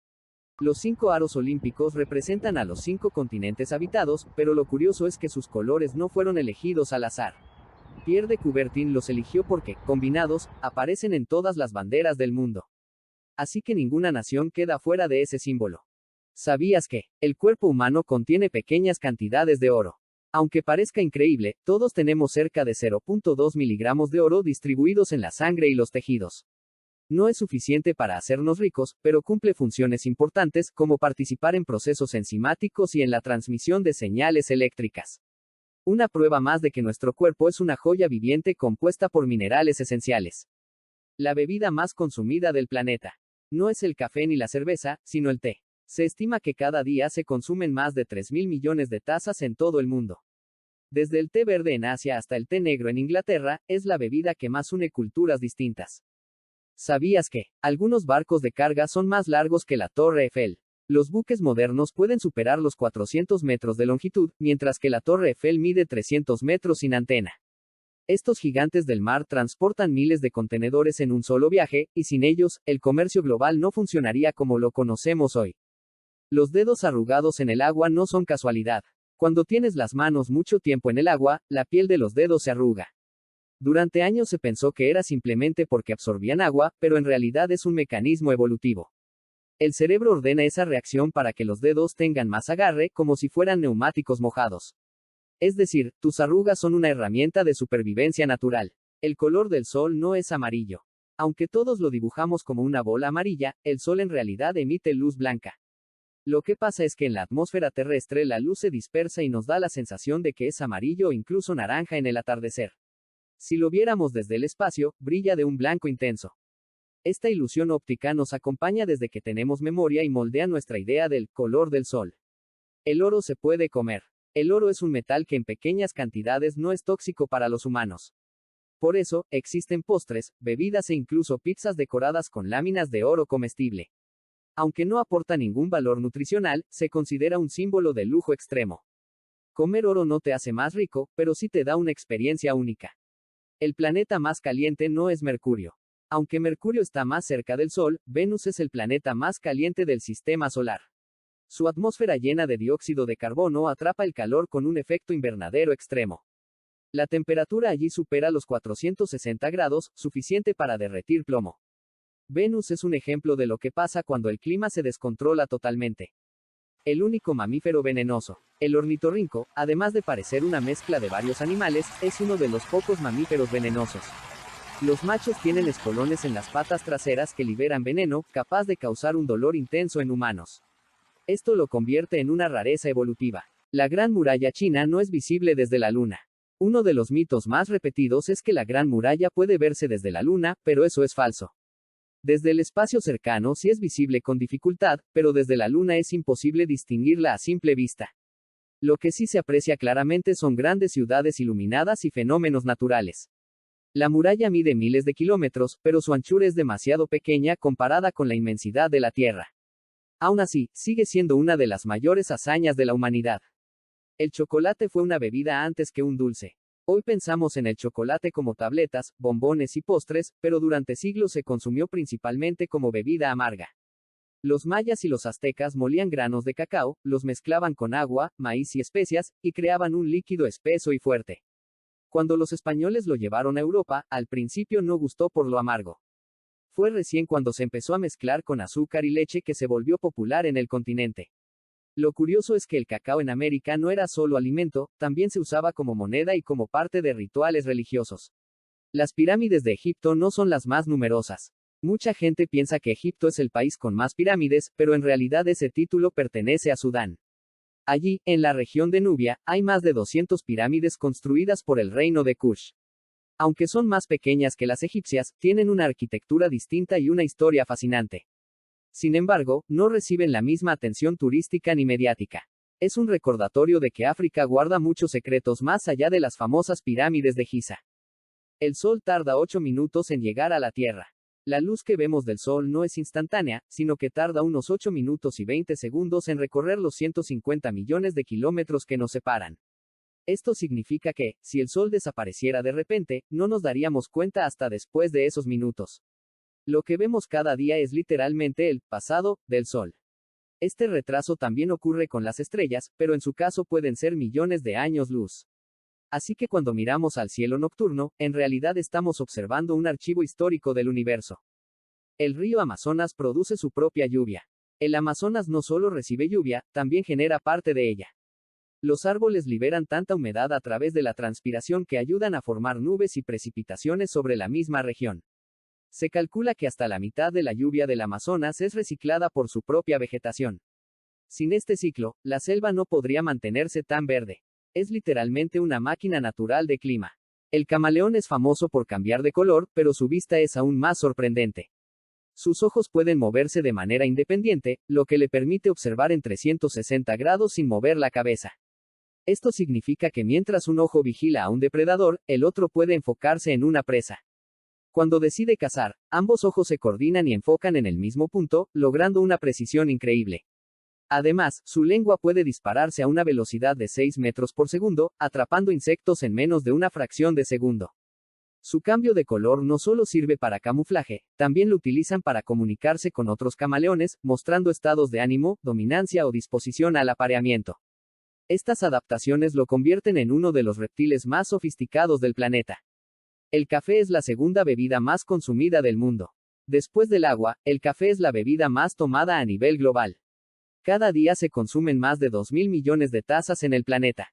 Los 5 aros olímpicos representan a los 5 continentes habitados, pero lo curioso es que sus colores no fueron elegidos al azar. Pierre de Coubertin los eligió porque, combinados, aparecen en todas las banderas del mundo. Así que ninguna nación queda fuera de ese símbolo. ¿Sabías que el cuerpo humano contiene pequeñas cantidades de oro? Aunque parezca increíble, todos tenemos cerca de 0.2 miligramos de oro distribuidos en la sangre y los tejidos. No es suficiente para hacernos ricos, pero cumple funciones importantes, como participar en procesos enzimáticos y en la transmisión de señales eléctricas. Una prueba más de que nuestro cuerpo es una joya viviente compuesta por minerales esenciales. La bebida más consumida del planeta. No es el café ni la cerveza, sino el té. Se estima que cada día se consumen más de 3.000 millones de tazas en todo el mundo. Desde el té verde en Asia hasta el té negro en Inglaterra, es la bebida que más une culturas distintas. ¿Sabías que algunos barcos de carga son más largos que la Torre Eiffel? Los buques modernos pueden superar los 400 metros de longitud, mientras que la Torre Eiffel mide 300 metros sin antena. Estos gigantes del mar transportan miles de contenedores en un solo viaje, y sin ellos, el comercio global no funcionaría como lo conocemos hoy. Los dedos arrugados en el agua no son casualidad. Cuando tienes las manos mucho tiempo en el agua, la piel de los dedos se arruga. Durante años se pensó que era simplemente porque absorbían agua, pero en realidad es un mecanismo evolutivo. El cerebro ordena esa reacción para que los dedos tengan más agarre, como si fueran neumáticos mojados. Es decir, tus arrugas son una herramienta de supervivencia natural. El color del sol no es amarillo. Aunque todos lo dibujamos como una bola amarilla, el sol en realidad emite luz blanca. Lo que pasa es que en la atmósfera terrestre la luz se dispersa y nos da la sensación de que es amarillo o incluso naranja en el atardecer. Si lo viéramos desde el espacio, brilla de un blanco intenso. Esta ilusión óptica nos acompaña desde que tenemos memoria y moldea nuestra idea del color del sol. El oro se puede comer. El oro es un metal que en pequeñas cantidades no es tóxico para los humanos. Por eso, existen postres, bebidas e incluso pizzas decoradas con láminas de oro comestible. Aunque no aporta ningún valor nutricional, se considera un símbolo de lujo extremo. Comer oro no te hace más rico, pero sí te da una experiencia única. El planeta más caliente no es Mercurio. Aunque Mercurio está más cerca del Sol, Venus es el planeta más caliente del sistema solar. Su atmósfera llena de dióxido de carbono atrapa el calor con un efecto invernadero extremo. La temperatura allí supera los 460 grados, suficiente para derretir plomo. Venus es un ejemplo de lo que pasa cuando el clima se descontrola totalmente. El único mamífero venenoso. El ornitorrinco, además de parecer una mezcla de varios animales, es uno de los pocos mamíferos venenosos. Los machos tienen espolones en las patas traseras que liberan veneno, capaz de causar un dolor intenso en humanos. Esto lo convierte en una rareza evolutiva. La Gran Muralla China no es visible desde la Luna. Uno de los mitos más repetidos es que la Gran Muralla puede verse desde la Luna, pero eso es falso. Desde el espacio cercano sí es visible con dificultad, pero desde la Luna es imposible distinguirla a simple vista. Lo que sí se aprecia claramente son grandes ciudades iluminadas y fenómenos naturales. La muralla mide miles de kilómetros, pero su anchura es demasiado pequeña comparada con la inmensidad de la Tierra. Aún así, sigue siendo una de las mayores hazañas de la humanidad. El chocolate fue una bebida antes que un dulce. Hoy pensamos en el chocolate como tabletas, bombones y postres, pero durante siglos se consumió principalmente como bebida amarga. Los mayas y los aztecas molían granos de cacao, los mezclaban con agua, maíz y especias, y creaban un líquido espeso y fuerte. Cuando los españoles lo llevaron a Europa, al principio no gustó por lo amargo. Fue recién cuando se empezó a mezclar con azúcar y leche que se volvió popular en el continente. Lo curioso es que el cacao en América no era solo alimento, también se usaba como moneda y como parte de rituales religiosos. Las pirámides de Egipto no son las más numerosas. Mucha gente piensa que Egipto es el país con más pirámides, pero en realidad ese título pertenece a Sudán. Allí, en la región de Nubia, hay más de 200 pirámides construidas por el reino de Kush. Aunque son más pequeñas que las egipcias, tienen una arquitectura distinta y una historia fascinante. Sin embargo, no reciben la misma atención turística ni mediática. Es un recordatorio de que África guarda muchos secretos más allá de las famosas pirámides de Giza. El Sol tarda 8 minutos en llegar a la Tierra. La luz que vemos del Sol no es instantánea, sino que tarda unos 8 minutos y 20 segundos en recorrer los 150 millones de kilómetros que nos separan. Esto significa que, si el Sol desapareciera de repente, no nos daríamos cuenta hasta después de esos minutos. Lo que vemos cada día es literalmente el pasado del Sol. Este retraso también ocurre con las estrellas, pero en su caso pueden ser millones de años luz. Así que cuando miramos al cielo nocturno, en realidad estamos observando un archivo histórico del universo. El río Amazonas produce su propia lluvia. El Amazonas no solo recibe lluvia, también genera parte de ella. Los árboles liberan tanta humedad a través de la transpiración que ayudan a formar nubes y precipitaciones sobre la misma región. Se calcula que hasta la mitad de la lluvia del Amazonas es reciclada por su propia vegetación. Sin este ciclo, la selva no podría mantenerse tan verde. Es literalmente una máquina natural de clima. El camaleón es famoso por cambiar de color, pero su vista es aún más sorprendente. Sus ojos pueden moverse de manera independiente, lo que le permite observar en 360 grados sin mover la cabeza. Esto significa que mientras un ojo vigila a un depredador, el otro puede enfocarse en una presa. Cuando decide cazar, ambos ojos se coordinan y enfocan en el mismo punto, logrando una precisión increíble. Además, su lengua puede dispararse a una velocidad de 6 metros por segundo, atrapando insectos en menos de una fracción de segundo. Su cambio de color no solo sirve para camuflaje, también lo utilizan para comunicarse con otros camaleones, mostrando estados de ánimo, dominancia o disposición al apareamiento. Estas adaptaciones lo convierten en uno de los reptiles más sofisticados del planeta. El café es la segunda bebida más consumida del mundo. Después del agua, el café es la bebida más tomada a nivel global. Cada día se consumen más de 2.000 millones de tazas en el planeta.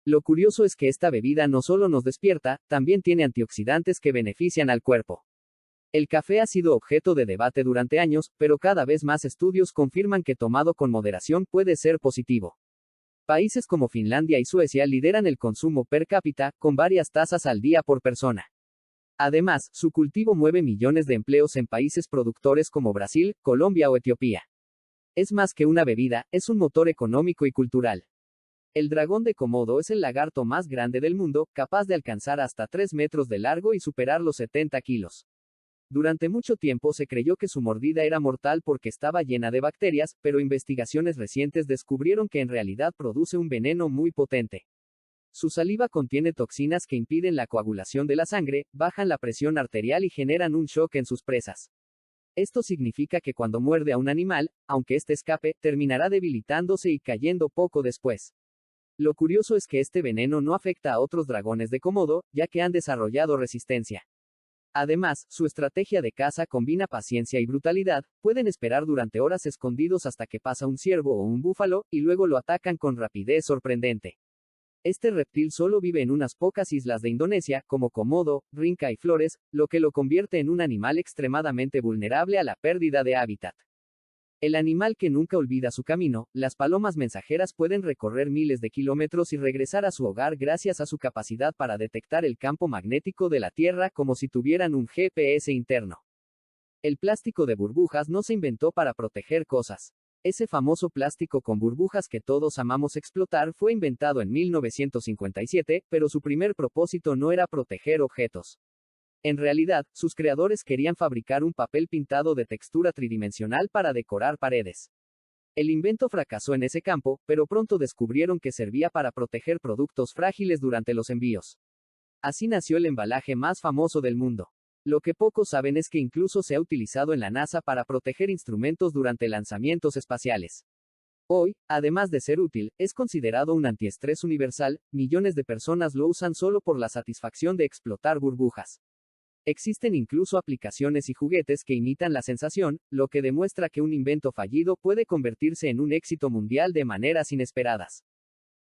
Lo curioso es que esta bebida no solo nos despierta, también tiene antioxidantes que benefician al cuerpo. El café ha sido objeto de debate durante años, pero cada vez más estudios confirman que tomado con moderación puede ser positivo. Países como Finlandia y Suecia lideran el consumo per cápita, con varias tazas al día por persona. Además, su cultivo mueve millones de empleos en países productores como Brasil, Colombia o Etiopía. Es más que una bebida, es un motor económico y cultural. El dragón de Komodo es el lagarto más grande del mundo, capaz de alcanzar hasta 3 metros de largo y superar los 70 kilos. Durante mucho tiempo se creyó que su mordida era mortal porque estaba llena de bacterias, pero investigaciones recientes descubrieron que en realidad produce un veneno muy potente. Su saliva contiene toxinas que impiden la coagulación de la sangre, bajan la presión arterial y generan un shock en sus presas. Esto significa que cuando muerde a un animal, aunque éste escape, terminará debilitándose y cayendo poco después. Lo curioso es que este veneno no afecta a otros dragones de Komodo, ya que han desarrollado resistencia. Además, su estrategia de caza combina paciencia y brutalidad, pueden esperar durante horas escondidos hasta que pasa un ciervo o un búfalo, y luego lo atacan con rapidez sorprendente. Este reptil solo vive en unas pocas islas de Indonesia, como Komodo, Rinca y Flores, lo que lo convierte en un animal extremadamente vulnerable a la pérdida de hábitat. El animal que nunca olvida su camino, las palomas mensajeras pueden recorrer miles de kilómetros y regresar a su hogar gracias a su capacidad para detectar el campo magnético de la Tierra como si tuvieran un GPS interno. El plástico de burbujas no se inventó para proteger cosas. Ese famoso plástico con burbujas que todos amamos explotar fue inventado en 1957, pero su primer propósito no era proteger objetos. En realidad, sus creadores querían fabricar un papel pintado de textura tridimensional para decorar paredes. El invento fracasó en ese campo, pero pronto descubrieron que servía para proteger productos frágiles durante los envíos. Así nació el embalaje más famoso del mundo. Lo que pocos saben es que incluso se ha utilizado en la NASA para proteger instrumentos durante lanzamientos espaciales. Hoy, además de ser útil, es considerado un antiestrés universal, millones de personas lo usan solo por la satisfacción de explotar burbujas. Existen incluso aplicaciones y juguetes que imitan la sensación, lo que demuestra que un invento fallido puede convertirse en un éxito mundial de maneras inesperadas.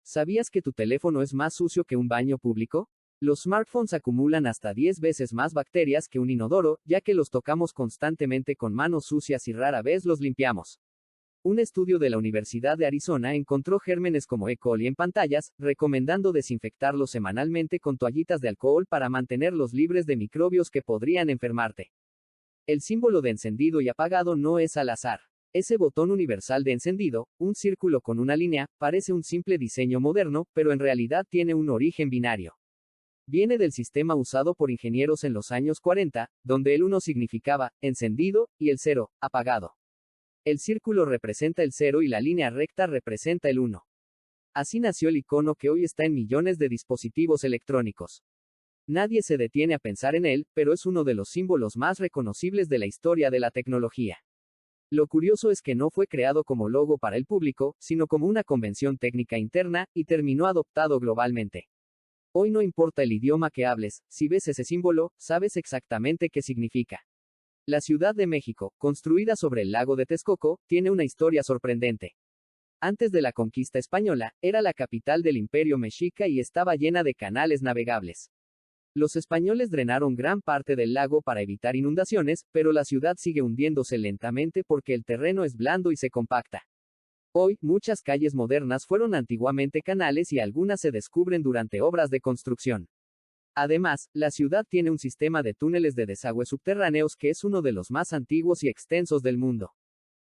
¿Sabías que tu teléfono es más sucio que un baño público? Los smartphones acumulan hasta 10 veces más bacterias que un inodoro, ya que los tocamos constantemente con manos sucias y rara vez los limpiamos. Un estudio de la Universidad de Arizona encontró gérmenes como E. coli en pantallas, recomendando desinfectarlos semanalmente con toallitas de alcohol para mantenerlos libres de microbios que podrían enfermarte. El símbolo de encendido y apagado no es al azar. Ese botón universal de encendido, un círculo con una línea, parece un simple diseño moderno, pero en realidad tiene un origen binario. Viene del sistema usado por ingenieros en los años 40, donde el 1 significaba encendido y el 0, apagado. El círculo representa el 0 y la línea recta representa el 1. Así nació el icono que hoy está en millones de dispositivos electrónicos. Nadie se detiene a pensar en él, pero es uno de los símbolos más reconocibles de la historia de la tecnología. Lo curioso es que no fue creado como logo para el público, sino como una convención técnica interna, y terminó adoptado globalmente. Hoy no importa el idioma que hables, si ves ese símbolo, sabes exactamente qué significa. La Ciudad de México, construida sobre el lago de Texcoco, tiene una historia sorprendente. Antes de la conquista española, era la capital del Imperio Mexica y estaba llena de canales navegables. Los españoles drenaron gran parte del lago para evitar inundaciones, pero la ciudad sigue hundiéndose lentamente porque el terreno es blando y se compacta. Hoy, muchas calles modernas fueron antiguamente canales y algunas se descubren durante obras de construcción. Además, la ciudad tiene un sistema de túneles de desagüe subterráneos que es uno de los más antiguos y extensos del mundo.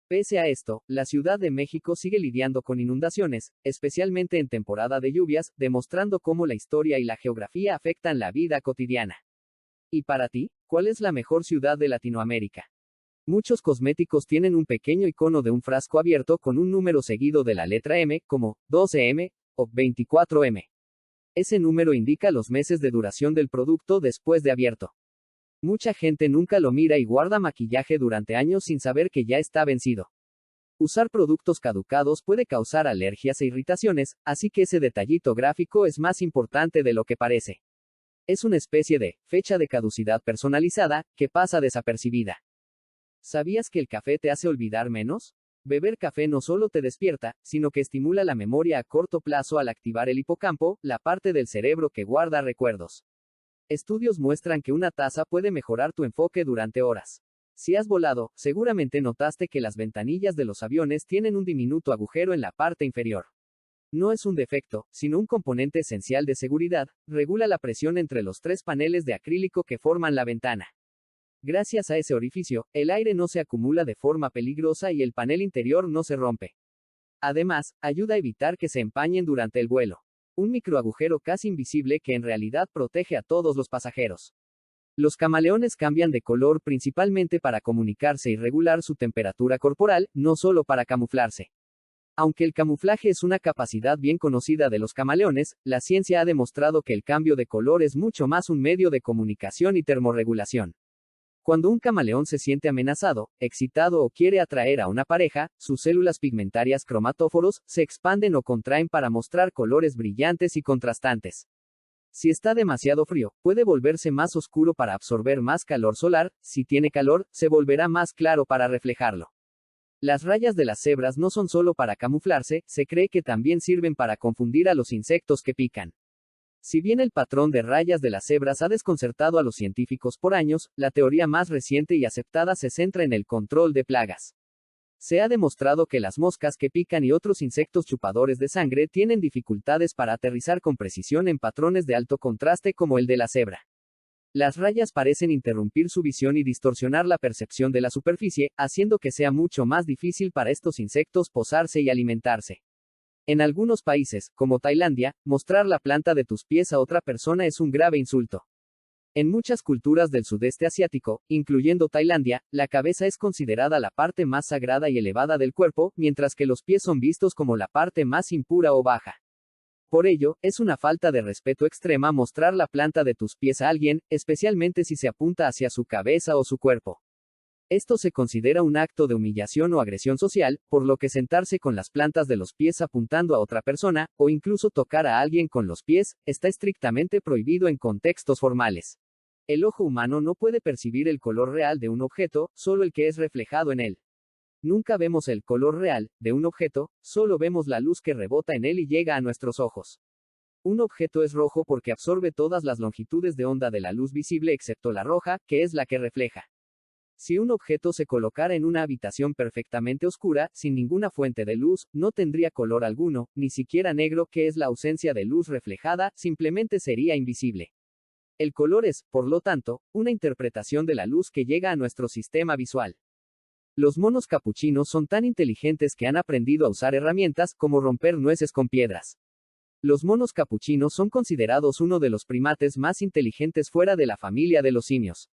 Pese a esto, la Ciudad de México sigue lidiando con inundaciones, especialmente en temporada de lluvias, demostrando cómo la historia y la geografía afectan la vida cotidiana. ¿Y para ti, cuál es la mejor ciudad de Latinoamérica? Muchos cosméticos tienen un pequeño icono de un frasco abierto con un número seguido de la letra M, como 12M o 24M. Ese número indica los meses de duración del producto después de abierto. Mucha gente nunca lo mira y guarda maquillaje durante años sin saber que ya está vencido. Usar productos caducados puede causar alergias e irritaciones, así que ese detallito gráfico es más importante de lo que parece. Es una especie de fecha de caducidad personalizada que pasa desapercibida. ¿Sabías que el café te hace olvidar menos? Beber café no solo te despierta, sino que estimula la memoria a corto plazo al activar el hipocampo, la parte del cerebro que guarda recuerdos. Estudios muestran que una taza puede mejorar tu enfoque durante horas. Si has volado, seguramente notaste que las ventanillas de los aviones tienen un diminuto agujero en la parte inferior. No es un defecto, sino un componente esencial de seguridad, regula la presión entre los tres paneles de acrílico que forman la ventana. Gracias a ese orificio, el aire no se acumula de forma peligrosa y el panel interior no se rompe. Además, ayuda a evitar que se empañen durante el vuelo. Un microagujero casi invisible que en realidad protege a todos los pasajeros. Los camaleones cambian de color principalmente para comunicarse y regular su temperatura corporal, no solo para camuflarse. Aunque el camuflaje es una capacidad bien conocida de los camaleones, la ciencia ha demostrado que el cambio de color es mucho más un medio de comunicación y termorregulación. Cuando un camaleón se siente amenazado, excitado o quiere atraer a una pareja, sus células pigmentarias cromatóforos se expanden o contraen para mostrar colores brillantes y contrastantes. Si está demasiado frío, puede volverse más oscuro para absorber más calor solar; si tiene calor, se volverá más claro para reflejarlo. Las rayas de las cebras no son solo para camuflarse, se cree que también sirven para confundir a los insectos que pican. Si bien el patrón de rayas de las cebras ha desconcertado a los científicos por años, la teoría más reciente y aceptada se centra en el control de plagas. Se ha demostrado que las moscas que pican y otros insectos chupadores de sangre tienen dificultades para aterrizar con precisión en patrones de alto contraste como el de la cebra. Las rayas parecen interrumpir su visión y distorsionar la percepción de la superficie, haciendo que sea mucho más difícil para estos insectos posarse y alimentarse. En algunos países, como Tailandia, mostrar la planta de tus pies a otra persona es un grave insulto. En muchas culturas del sudeste asiático, incluyendo Tailandia, la cabeza es considerada la parte más sagrada y elevada del cuerpo, mientras que los pies son vistos como la parte más impura o baja. Por ello, es una falta de respeto extrema mostrar la planta de tus pies a alguien, especialmente si se apunta hacia su cabeza o su cuerpo. Esto se considera un acto de humillación o agresión social, por lo que sentarse con las plantas de los pies apuntando a otra persona, o incluso tocar a alguien con los pies, está estrictamente prohibido en contextos formales. El ojo humano no puede percibir el color real de un objeto, solo el que es reflejado en él. Nunca vemos el color real de un objeto, solo vemos la luz que rebota en él y llega a nuestros ojos. Un objeto es rojo porque absorbe todas las longitudes de onda de la luz visible excepto la roja, que es la que refleja. Si un objeto se colocara en una habitación perfectamente oscura, sin ninguna fuente de luz, no tendría color alguno, ni siquiera negro, que es la ausencia de luz reflejada, simplemente sería invisible. El color es, por lo tanto, una interpretación de la luz que llega a nuestro sistema visual. Los monos capuchinos son tan inteligentes que han aprendido a usar herramientas, como romper nueces con piedras. Los monos capuchinos son considerados uno de los primates más inteligentes fuera de la familia de los simios.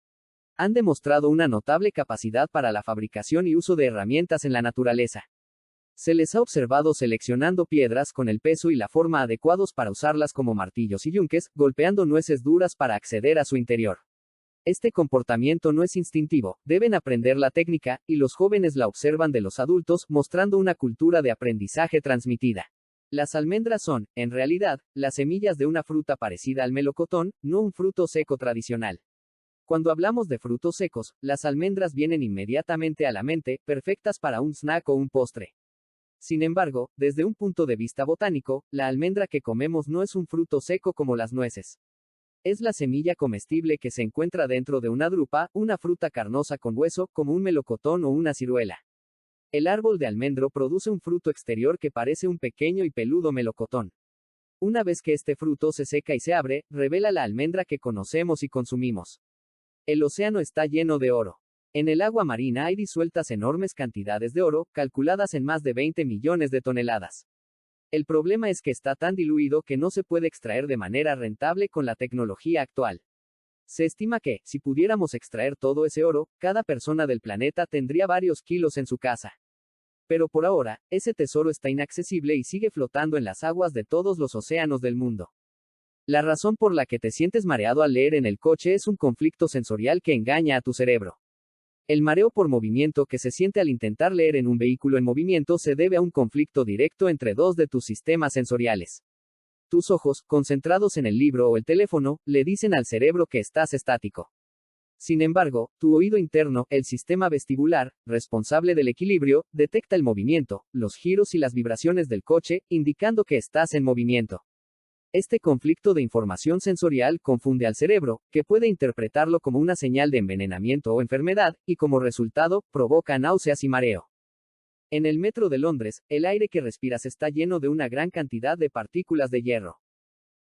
Han demostrado una notable capacidad para la fabricación y uso de herramientas en la naturaleza. Se les ha observado seleccionando piedras con el peso y la forma adecuados para usarlas como martillos y yunques, golpeando nueces duras para acceder a su interior. Este comportamiento no es instintivo, deben aprender la técnica, y los jóvenes la observan de los adultos, mostrando una cultura de aprendizaje transmitida. Las almendras son, en realidad, las semillas de una fruta parecida al melocotón, no un fruto seco tradicional. Cuando hablamos de frutos secos, las almendras vienen inmediatamente a la mente, perfectas para un snack o un postre. Sin embargo, desde un punto de vista botánico, la almendra que comemos no es un fruto seco como las nueces. Es la semilla comestible que se encuentra dentro de una drupa, una fruta carnosa con hueso, como un melocotón o una ciruela. El árbol de almendro produce un fruto exterior que parece un pequeño y peludo melocotón. Una vez que este fruto se seca y se abre, revela la almendra que conocemos y consumimos. El océano está lleno de oro. En el agua marina hay disueltas enormes cantidades de oro, calculadas en más de 20 millones de toneladas. El problema es que está tan diluido que no se puede extraer de manera rentable con la tecnología actual. Se estima que, si pudiéramos extraer todo ese oro, cada persona del planeta tendría varios kilos en su casa. Pero por ahora, ese tesoro está inaccesible y sigue flotando en las aguas de todos los océanos del mundo. La razón por la que te sientes mareado al leer en el coche es un conflicto sensorial que engaña a tu cerebro. El mareo por movimiento que se siente al intentar leer en un vehículo en movimiento se debe a un conflicto directo entre dos de tus sistemas sensoriales. Tus ojos, concentrados en el libro o el teléfono, le dicen al cerebro que estás estático. Sin embargo, tu oído interno, el sistema vestibular, responsable del equilibrio, detecta el movimiento, los giros y las vibraciones del coche, indicando que estás en movimiento. Este conflicto de información sensorial confunde al cerebro, que puede interpretarlo como una señal de envenenamiento o enfermedad, y como resultado, provoca náuseas y mareo. En el metro de Londres, el aire que respiras está lleno de una gran cantidad de partículas de hierro.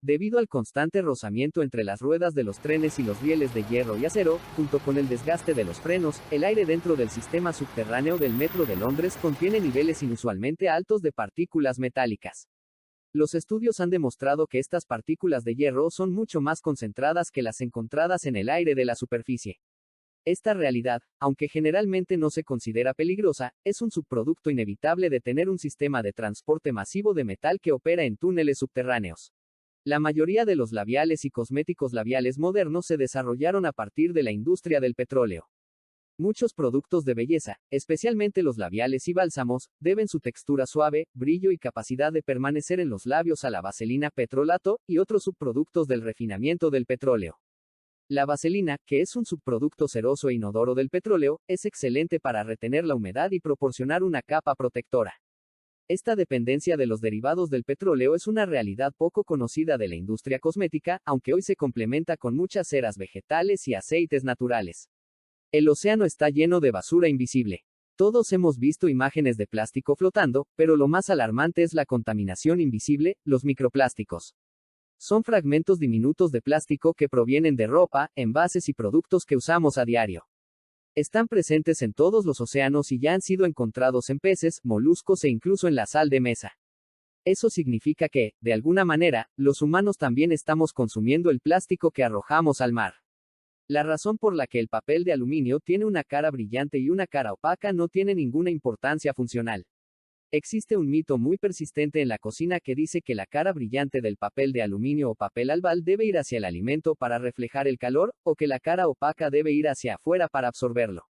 Debido al constante rozamiento entre las ruedas de los trenes y los rieles de hierro y acero, junto con el desgaste de los frenos, el aire dentro del sistema subterráneo del metro de Londres contiene niveles inusualmente altos de partículas metálicas. Los estudios han demostrado que estas partículas de hierro son mucho más concentradas que las encontradas en el aire de la superficie. Esta realidad, aunque generalmente no se considera peligrosa, es un subproducto inevitable de tener un sistema de transporte masivo de metal que opera en túneles subterráneos. La mayoría de los labiales y cosméticos labiales modernos se desarrollaron a partir de la industria del petróleo. Muchos productos de belleza, especialmente los labiales y bálsamos, deben su textura suave, brillo y capacidad de permanecer en los labios a la vaselina petrolato y otros subproductos del refinamiento del petróleo. La vaselina, que es un subproducto ceroso e inodoro del petróleo, es excelente para retener la humedad y proporcionar una capa protectora. Esta dependencia de los derivados del petróleo es una realidad poco conocida de la industria cosmética, aunque hoy se complementa con muchas ceras vegetales y aceites naturales. El océano está lleno de basura invisible. Todos hemos visto imágenes de plástico flotando, pero lo más alarmante es la contaminación invisible, los microplásticos. Son fragmentos diminutos de plástico que provienen de ropa, envases y productos que usamos a diario. Están presentes en todos los océanos y ya han sido encontrados en peces, moluscos e incluso en la sal de mesa. Eso significa que, de alguna manera, los humanos también estamos consumiendo el plástico que arrojamos al mar. La razón por la que el papel de aluminio tiene una cara brillante y una cara opaca no tiene ninguna importancia funcional. Existe un mito muy persistente en la cocina que dice que la cara brillante del papel de aluminio o papel albal debe ir hacia el alimento para reflejar el calor, o que la cara opaca debe ir hacia afuera para absorberlo.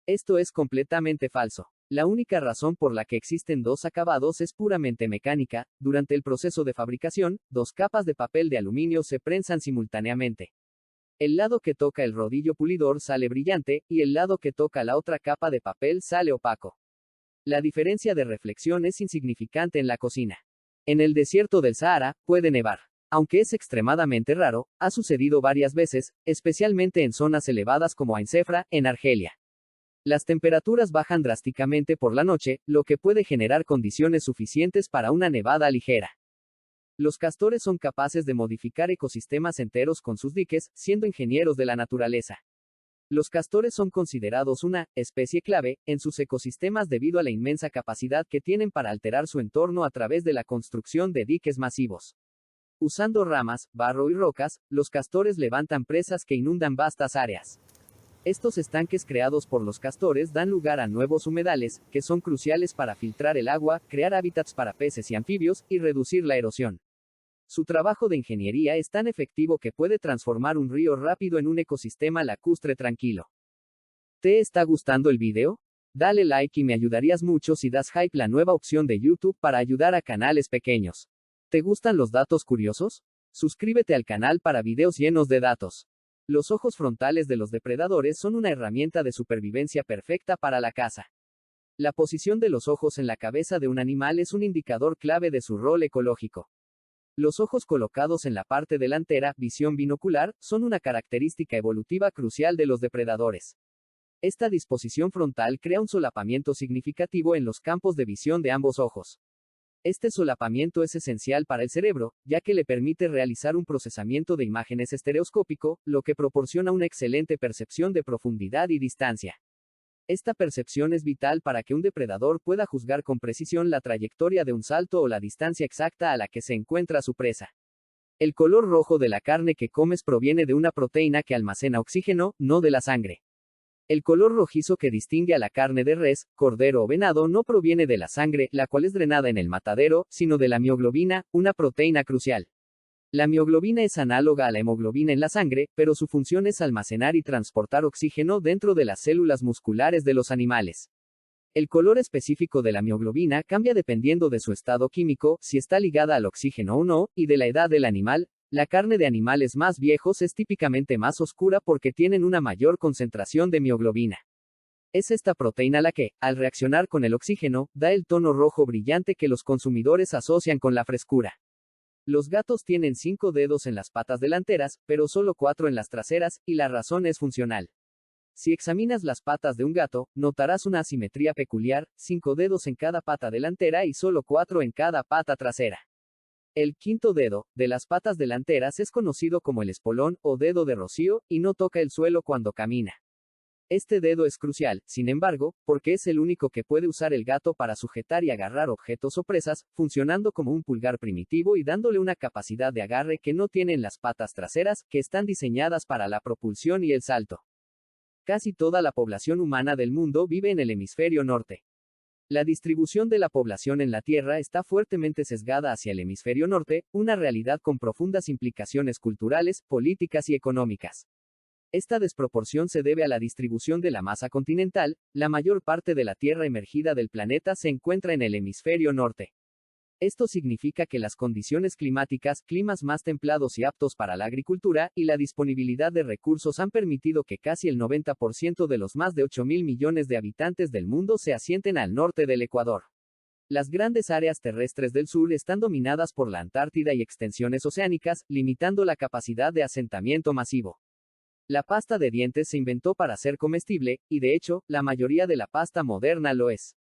Esto es completamente falso. La única razón por la que existen dos acabados es puramente mecánica. Durante el proceso de fabricación, dos capas de papel de aluminio se prensan simultáneamente. El lado que toca el rodillo pulidor sale brillante, y el lado que toca la otra capa de papel sale opaco. La diferencia de reflexión es insignificante en la cocina. En el desierto del Sahara, puede nevar. Aunque es extremadamente raro, ha sucedido varias veces, especialmente en zonas elevadas como Ain Sefra, en Argelia. Las temperaturas bajan drásticamente por la noche, lo que puede generar condiciones suficientes para una nevada ligera. Los castores son capaces de modificar ecosistemas enteros con sus diques, siendo ingenieros de la naturaleza. Los castores son considerados una especie clave en sus ecosistemas debido a la inmensa capacidad que tienen para alterar su entorno a través de la construcción de diques masivos. Usando ramas, barro y rocas, los castores levantan presas que inundan vastas áreas. Estos estanques creados por los castores dan lugar a nuevos humedales, que son cruciales para filtrar el agua, crear hábitats para peces y anfibios, y reducir la erosión. Su trabajo de ingeniería es tan efectivo que puede transformar un río rápido en un ecosistema lacustre tranquilo. ¿Te está gustando el video? Dale like y me ayudarías mucho si das hype la nueva opción de YouTube para ayudar a canales pequeños. ¿Te gustan los datos curiosos? Suscríbete al canal para videos llenos de datos. Los ojos frontales de los depredadores son una herramienta de supervivencia perfecta para la caza. La posición de los ojos en la cabeza de un animal es un indicador clave de su rol ecológico. Los ojos colocados en la parte delantera, visión binocular, son una característica evolutiva crucial de los depredadores. Esta disposición frontal crea un solapamiento significativo en los campos de visión de ambos ojos. Este solapamiento es esencial para el cerebro, ya que le permite realizar un procesamiento de imágenes estereoscópico, lo que proporciona una excelente percepción de profundidad y distancia. Esta percepción es vital para que un depredador pueda juzgar con precisión la trayectoria de un salto o la distancia exacta a la que se encuentra su presa. El color rojo de la carne que comes proviene de una proteína que almacena oxígeno, no de la sangre. El color rojizo que distingue a la carne de res, cordero o venado no proviene de la sangre, la cual es drenada en el matadero, sino de la mioglobina, una proteína crucial. La mioglobina es análoga a la hemoglobina en la sangre, pero su función es almacenar y transportar oxígeno dentro de las células musculares de los animales. El color específico de la mioglobina cambia dependiendo de su estado químico, si está ligada al oxígeno o no, y de la edad del animal. La carne de animales más viejos es típicamente más oscura porque tienen una mayor concentración de mioglobina. Es esta proteína la que, al reaccionar con el oxígeno, da el tono rojo brillante que los consumidores asocian con la frescura. Los gatos tienen 5 dedos en las patas delanteras, pero solo 4 en las traseras, y la razón es funcional. Si examinas las patas de un gato, notarás una asimetría peculiar, 5 dedos en cada pata delantera y solo 4 en cada pata trasera. El quinto dedo, de las patas delanteras es conocido como el espolón, o dedo de rocío, y no toca el suelo cuando camina. Este dedo es crucial, sin embargo, porque es el único que puede usar el gato para sujetar y agarrar objetos o presas, funcionando como un pulgar primitivo y dándole una capacidad de agarre que no tienen las patas traseras, que están diseñadas para la propulsión y el salto. Casi toda la población humana del mundo vive en el hemisferio norte. La distribución de la población en la Tierra está fuertemente sesgada hacia el hemisferio norte, una realidad con profundas implicaciones culturales, políticas y económicas. Esta desproporción se debe a la distribución de la masa continental. La mayor parte de la tierra emergida del planeta se encuentra en el hemisferio norte. Esto significa que las condiciones climáticas, climas más templados y aptos para la agricultura, y la disponibilidad de recursos han permitido que casi el 90% de los más de 8.000 millones de habitantes del mundo se asienten al norte del Ecuador. Las grandes áreas terrestres del sur están dominadas por la Antártida y extensiones oceánicas, limitando la capacidad de asentamiento masivo. La pasta de dientes se inventó para ser comestible, y de hecho, la mayoría de la pasta moderna lo es.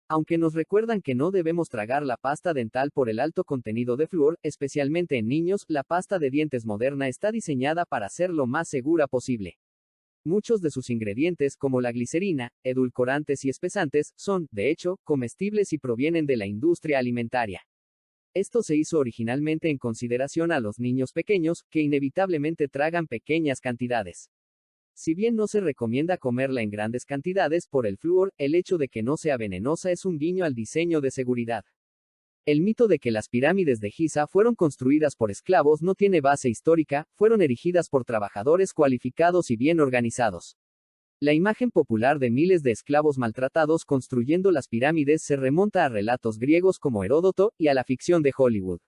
Aunque nos recuerdan que no debemos tragar la pasta dental por el alto contenido de flúor, especialmente en niños, la pasta de dientes moderna está diseñada para ser lo más segura posible. Muchos de sus ingredientes, como la glicerina, edulcorantes y espesantes, son, de hecho, comestibles y provienen de la industria alimentaria. Esto se hizo originalmente en consideración a los niños pequeños, que inevitablemente tragan pequeñas cantidades. Si bien no se recomienda comerla en grandes cantidades por el flúor, el hecho de que no sea venenosa es un guiño al diseño de seguridad. El mito de que las pirámides de Giza fueron construidas por esclavos no tiene base histórica, fueron erigidas por trabajadores cualificados y bien organizados. La imagen popular de miles de esclavos maltratados construyendo las pirámides se remonta a relatos griegos como Heródoto, y a la ficción de Hollywood.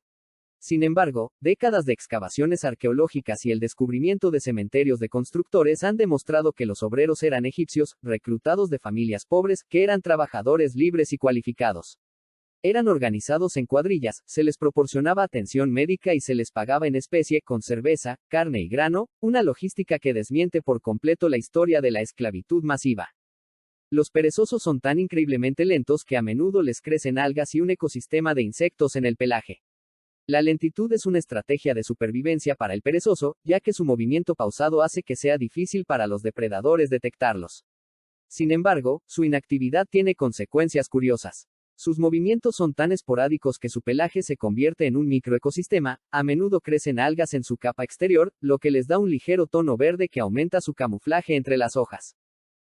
Sin embargo, décadas de excavaciones arqueológicas y el descubrimiento de cementerios de constructores han demostrado que los obreros eran egipcios, reclutados de familias pobres, que eran trabajadores libres y cualificados. Eran organizados en cuadrillas, se les proporcionaba atención médica y se les pagaba en especie, con cerveza, carne y grano, una logística que desmiente por completo la historia de la esclavitud masiva. Los perezosos son tan increíblemente lentos que a menudo les crecen algas y un ecosistema de insectos en el pelaje. La lentitud es una estrategia de supervivencia para el perezoso, ya que su movimiento pausado hace que sea difícil para los depredadores detectarlos. Sin embargo, su inactividad tiene consecuencias curiosas. Sus movimientos son tan esporádicos que su pelaje se convierte en un microecosistema, a menudo crecen algas en su capa exterior, lo que les da un ligero tono verde que aumenta su camuflaje entre las hojas.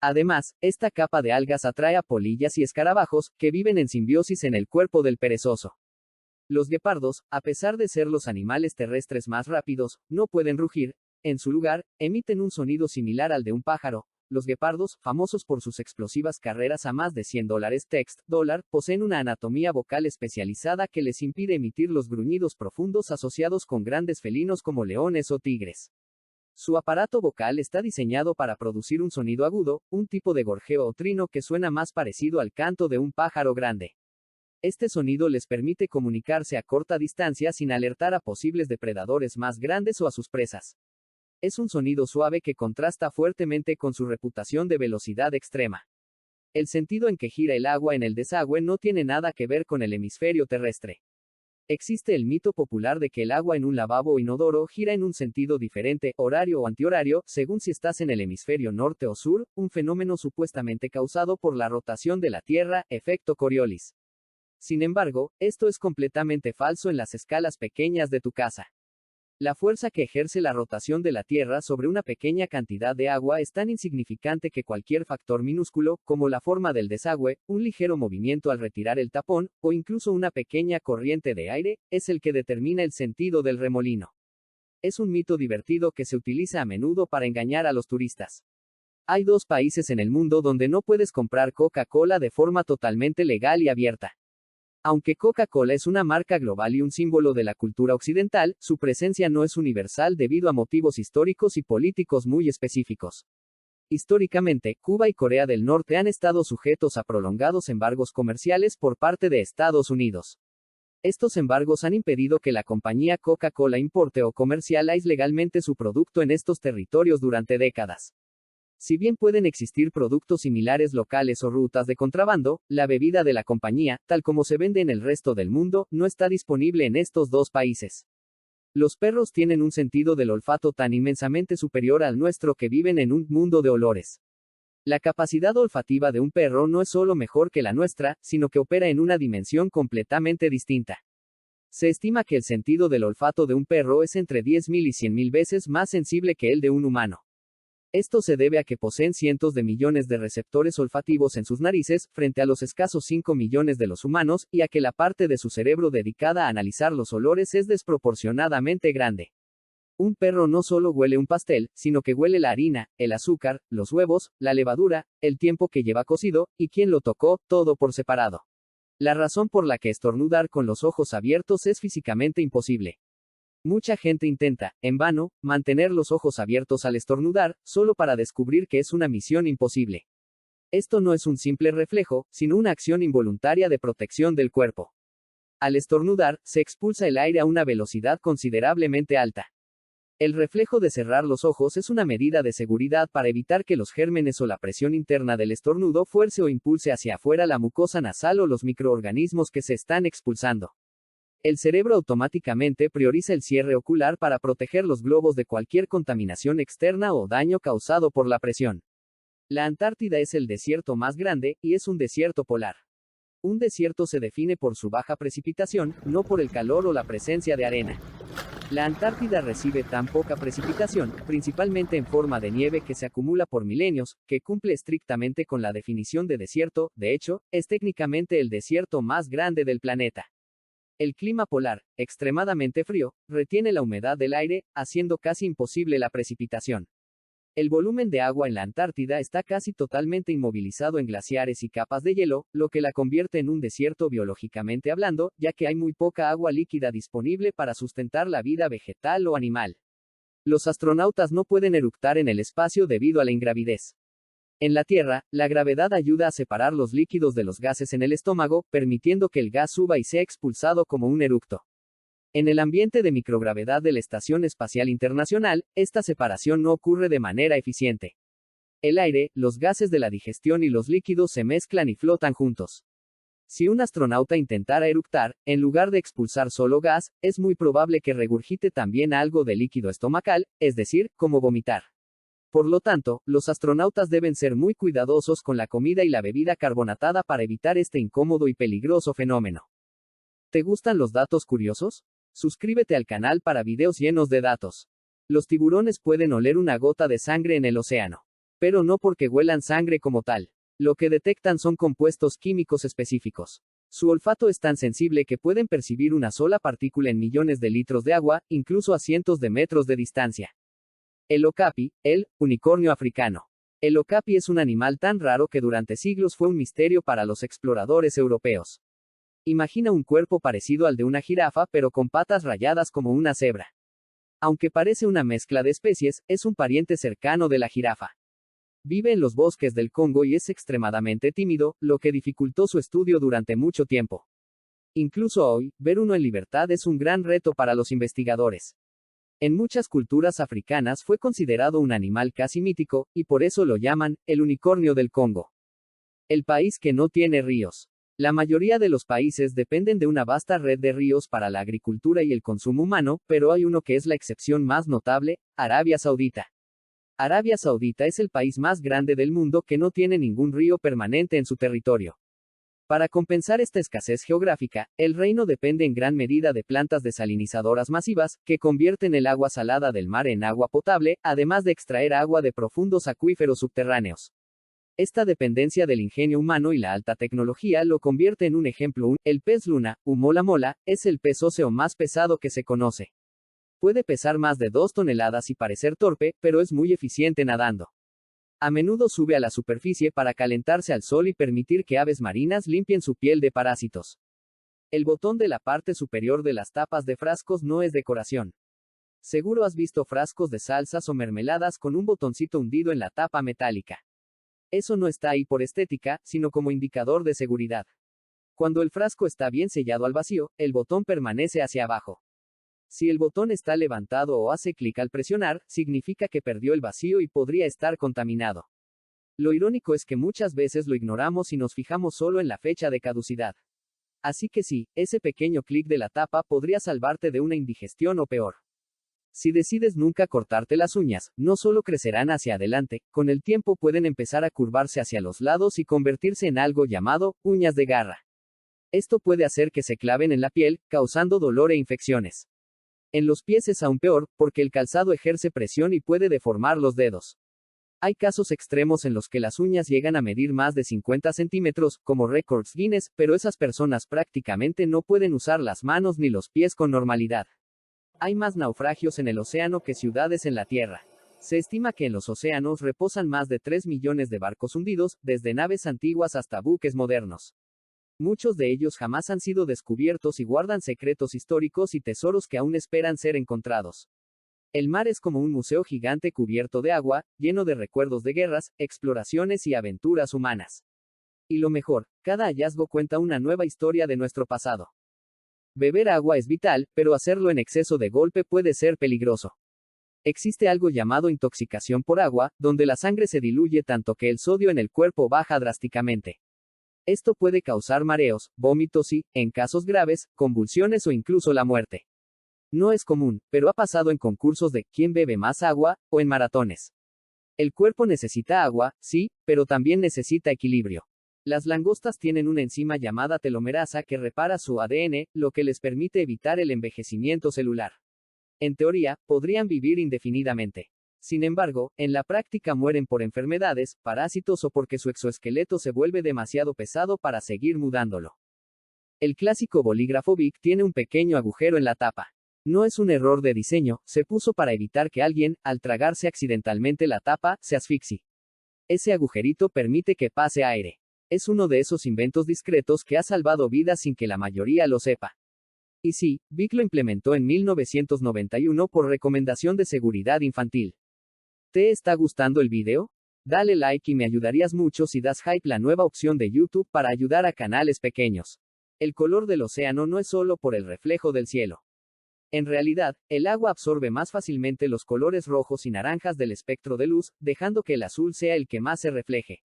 Además, esta capa de algas atrae a polillas y escarabajos, que viven en simbiosis en el cuerpo del perezoso. Los guepardos, a pesar de ser los animales terrestres más rápidos, no pueden rugir. En su lugar, emiten un sonido similar al de un pájaro. Los guepardos, famosos por sus explosivas carreras a más de $100 text, poseen una anatomía vocal especializada que les impide emitir los gruñidos profundos asociados con grandes felinos como leones o tigres. Su aparato vocal está diseñado para producir un sonido agudo, un tipo de gorjeo o trino que suena más parecido al canto de un pájaro grande. Este sonido les permite comunicarse a corta distancia sin alertar a posibles depredadores más grandes o a sus presas. Es un sonido suave que contrasta fuertemente con su reputación de velocidad extrema. El sentido en que gira el agua en el desagüe no tiene nada que ver con el hemisferio terrestre. Existe el mito popular de que el agua en un lavabo o inodoro gira en un sentido diferente, horario o antihorario, según si estás en el hemisferio norte o sur, un fenómeno supuestamente causado por la rotación de la Tierra, efecto Coriolis. Sin embargo, esto es completamente falso en las escalas pequeñas de tu casa. La fuerza que ejerce la rotación de la Tierra sobre una pequeña cantidad de agua es tan insignificante que cualquier factor minúsculo, como la forma del desagüe, un ligero movimiento al retirar el tapón, o incluso una pequeña corriente de aire, es el que determina el sentido del remolino. Es un mito divertido que se utiliza a menudo para engañar a los turistas. Hay 2 países en el mundo donde no puedes comprar Coca-Cola de forma totalmente legal y abierta. Aunque Coca-Cola es una marca global y un símbolo de la cultura occidental, su presencia no es universal debido a motivos históricos y políticos muy específicos. Históricamente, Cuba y Corea del Norte han estado sujetos a prolongados embargos comerciales por parte de Estados Unidos. Estos embargos han impedido que la compañía Coca-Cola importe o comercialice legalmente su producto en estos territorios durante décadas. Si bien pueden existir productos similares locales o rutas de contrabando, la bebida de la compañía, tal como se vende en el resto del mundo, no está disponible en estos 2 países. Los perros tienen un sentido del olfato tan inmensamente superior al nuestro que viven en un mundo de olores. La capacidad olfativa de un perro no es solo mejor que la nuestra, sino que opera en una dimensión completamente distinta. Se estima que el sentido del olfato de un perro es entre 10.000 y 100.000 veces más sensible que el de un humano. Esto se debe a que poseen cientos de millones de receptores olfativos en sus narices, frente a los escasos 5 millones de los humanos, y a que la parte de su cerebro dedicada a analizar los olores es desproporcionadamente grande. Un perro no solo huele un pastel, sino que huele la harina, el azúcar, los huevos, la levadura, el tiempo que lleva cocido, y quién lo tocó, todo por separado. La razón por la que estornudar con los ojos abiertos es físicamente imposible. Mucha gente intenta, en vano, mantener los ojos abiertos al estornudar, solo para descubrir que es una misión imposible. Esto no es un simple reflejo, sino una acción involuntaria de protección del cuerpo. Al estornudar, se expulsa el aire a una velocidad considerablemente alta. El reflejo de cerrar los ojos es una medida de seguridad para evitar que los gérmenes o la presión interna del estornudo fuerce o impulse hacia afuera la mucosa nasal o los microorganismos que se están expulsando. El cerebro automáticamente prioriza el cierre ocular para proteger los globos de cualquier contaminación externa o daño causado por la presión. La Antártida es el desierto más grande, y es un desierto polar. Un desierto se define por su baja precipitación, no por el calor o la presencia de arena. La Antártida recibe tan poca precipitación, principalmente en forma de nieve que se acumula por milenios, que cumple estrictamente con la definición de desierto. De hecho, es técnicamente el desierto más grande del planeta. El clima polar, extremadamente frío, retiene la humedad del aire, haciendo casi imposible la precipitación. El volumen de agua en la Antártida está casi totalmente inmovilizado en glaciares y capas de hielo, lo que la convierte en un desierto biológicamente hablando, ya que hay muy poca agua líquida disponible para sustentar la vida vegetal o animal. Los astronautas no pueden eructar en el espacio debido a la ingravidez. En la Tierra, la gravedad ayuda a separar los líquidos de los gases en el estómago, permitiendo que el gas suba y sea expulsado como un eructo. En el ambiente de microgravedad de la Estación Espacial Internacional, esta separación no ocurre de manera eficiente. El aire, los gases de la digestión y los líquidos se mezclan y flotan juntos. Si un astronauta intentara eructar, en lugar de expulsar solo gas, es muy probable que regurgite también algo de líquido estomacal, es decir, como vomitar. Por lo tanto, los astronautas deben ser muy cuidadosos con la comida y la bebida carbonatada para evitar este incómodo y peligroso fenómeno. ¿Te gustan los datos curiosos? Suscríbete al canal para videos llenos de datos. Los tiburones pueden oler una gota de sangre en el océano. Pero no porque huelan sangre como tal. Lo que detectan son compuestos químicos específicos. Su olfato es tan sensible que pueden percibir una sola partícula en millones de litros de agua, incluso a cientos de metros de distancia. El okapi, el unicornio africano. El okapi es un animal tan raro que durante siglos fue un misterio para los exploradores europeos. Imagina un cuerpo parecido al de una jirafa pero con patas rayadas como una cebra. Aunque parece una mezcla de especies, es un pariente cercano de la jirafa. Vive en los bosques del Congo y es extremadamente tímido, lo que dificultó su estudio durante mucho tiempo. Incluso hoy, ver uno en libertad es un gran reto para los investigadores. En muchas culturas africanas fue considerado un animal casi mítico, y por eso lo llaman, el unicornio del Congo. El país que no tiene ríos. La mayoría de los países dependen de una vasta red de ríos para la agricultura y el consumo humano, pero hay uno que es la excepción más notable, Arabia Saudita. Arabia Saudita es el país más grande del mundo que no tiene ningún río permanente en su territorio. Para compensar esta escasez geográfica, el reino depende en gran medida de plantas desalinizadoras masivas, que convierten el agua salada del mar en agua potable, además de extraer agua de profundos acuíferos subterráneos. Esta dependencia del ingenio humano y la alta tecnología lo convierte en un ejemplo. El pez luna, Humola mola, es el pez óseo más pesado que se conoce. Puede pesar más de 2 toneladas y parecer torpe, pero es muy eficiente nadando. A menudo sube a la superficie para calentarse al sol y permitir que aves marinas limpien su piel de parásitos. El botón de la parte superior de las tapas de frascos no es decoración. Seguro has visto frascos de salsas o mermeladas con un botoncito hundido en la tapa metálica. Eso no está ahí por estética, sino como indicador de seguridad. Cuando el frasco está bien sellado al vacío, el botón permanece hacia abajo. Si el botón está levantado o hace clic al presionar, significa que perdió el vacío y podría estar contaminado. Lo irónico es que muchas veces lo ignoramos y nos fijamos solo en la fecha de caducidad. Así que sí, ese pequeño clic de la tapa podría salvarte de una indigestión o peor. Si decides nunca cortarte las uñas, no solo crecerán hacia adelante, con el tiempo pueden empezar a curvarse hacia los lados y convertirse en algo llamado uñas de garra. Esto puede hacer que se claven en la piel, causando dolor e infecciones. En los pies es aún peor, porque el calzado ejerce presión y puede deformar los dedos. Hay casos extremos en los que las uñas llegan a medir más de 50 centímetros, como récords Guinness, pero esas personas prácticamente no pueden usar las manos ni los pies con normalidad. Hay más naufragios en el océano que ciudades en la Tierra. Se estima que en los océanos reposan más de 3 millones de barcos hundidos, desde naves antiguas hasta buques modernos. Muchos de ellos jamás han sido descubiertos y guardan secretos históricos y tesoros que aún esperan ser encontrados. El mar es como un museo gigante cubierto de agua, lleno de recuerdos de guerras, exploraciones y aventuras humanas. Y lo mejor, cada hallazgo cuenta una nueva historia de nuestro pasado. Beber agua es vital, pero hacerlo en exceso de golpe puede ser peligroso. Existe algo llamado intoxicación por agua, donde la sangre se diluye tanto que el sodio en el cuerpo baja drásticamente. Esto puede causar mareos, vómitos y, en casos graves, convulsiones o incluso la muerte. No es común, pero ha pasado en concursos de ¿quién bebe más agua?, o en maratones. El cuerpo necesita agua, sí, pero también necesita equilibrio. Las langostas tienen una enzima llamada telomerasa que repara su ADN, lo que les permite evitar el envejecimiento celular. En teoría, podrían vivir indefinidamente. Sin embargo, en la práctica mueren por enfermedades, parásitos o porque su exoesqueleto se vuelve demasiado pesado para seguir mudándolo. El clásico bolígrafo Bic tiene un pequeño agujero en la tapa. No es un error de diseño, se puso para evitar que alguien, al tragarse accidentalmente la tapa, se asfixie. Ese agujerito permite que pase aire. Es uno de esos inventos discretos que ha salvado vidas sin que la mayoría lo sepa. Y sí, Bic lo implementó en 1991 por recomendación de seguridad infantil. ¿Te está gustando el video? Dale like y me ayudarías mucho si das hype la nueva opción de YouTube para ayudar a canales pequeños. El color del océano no es solo por el reflejo del cielo. En realidad, el agua absorbe más fácilmente los colores rojos y naranjas del espectro de luz, dejando que el azul sea el que más se refleje.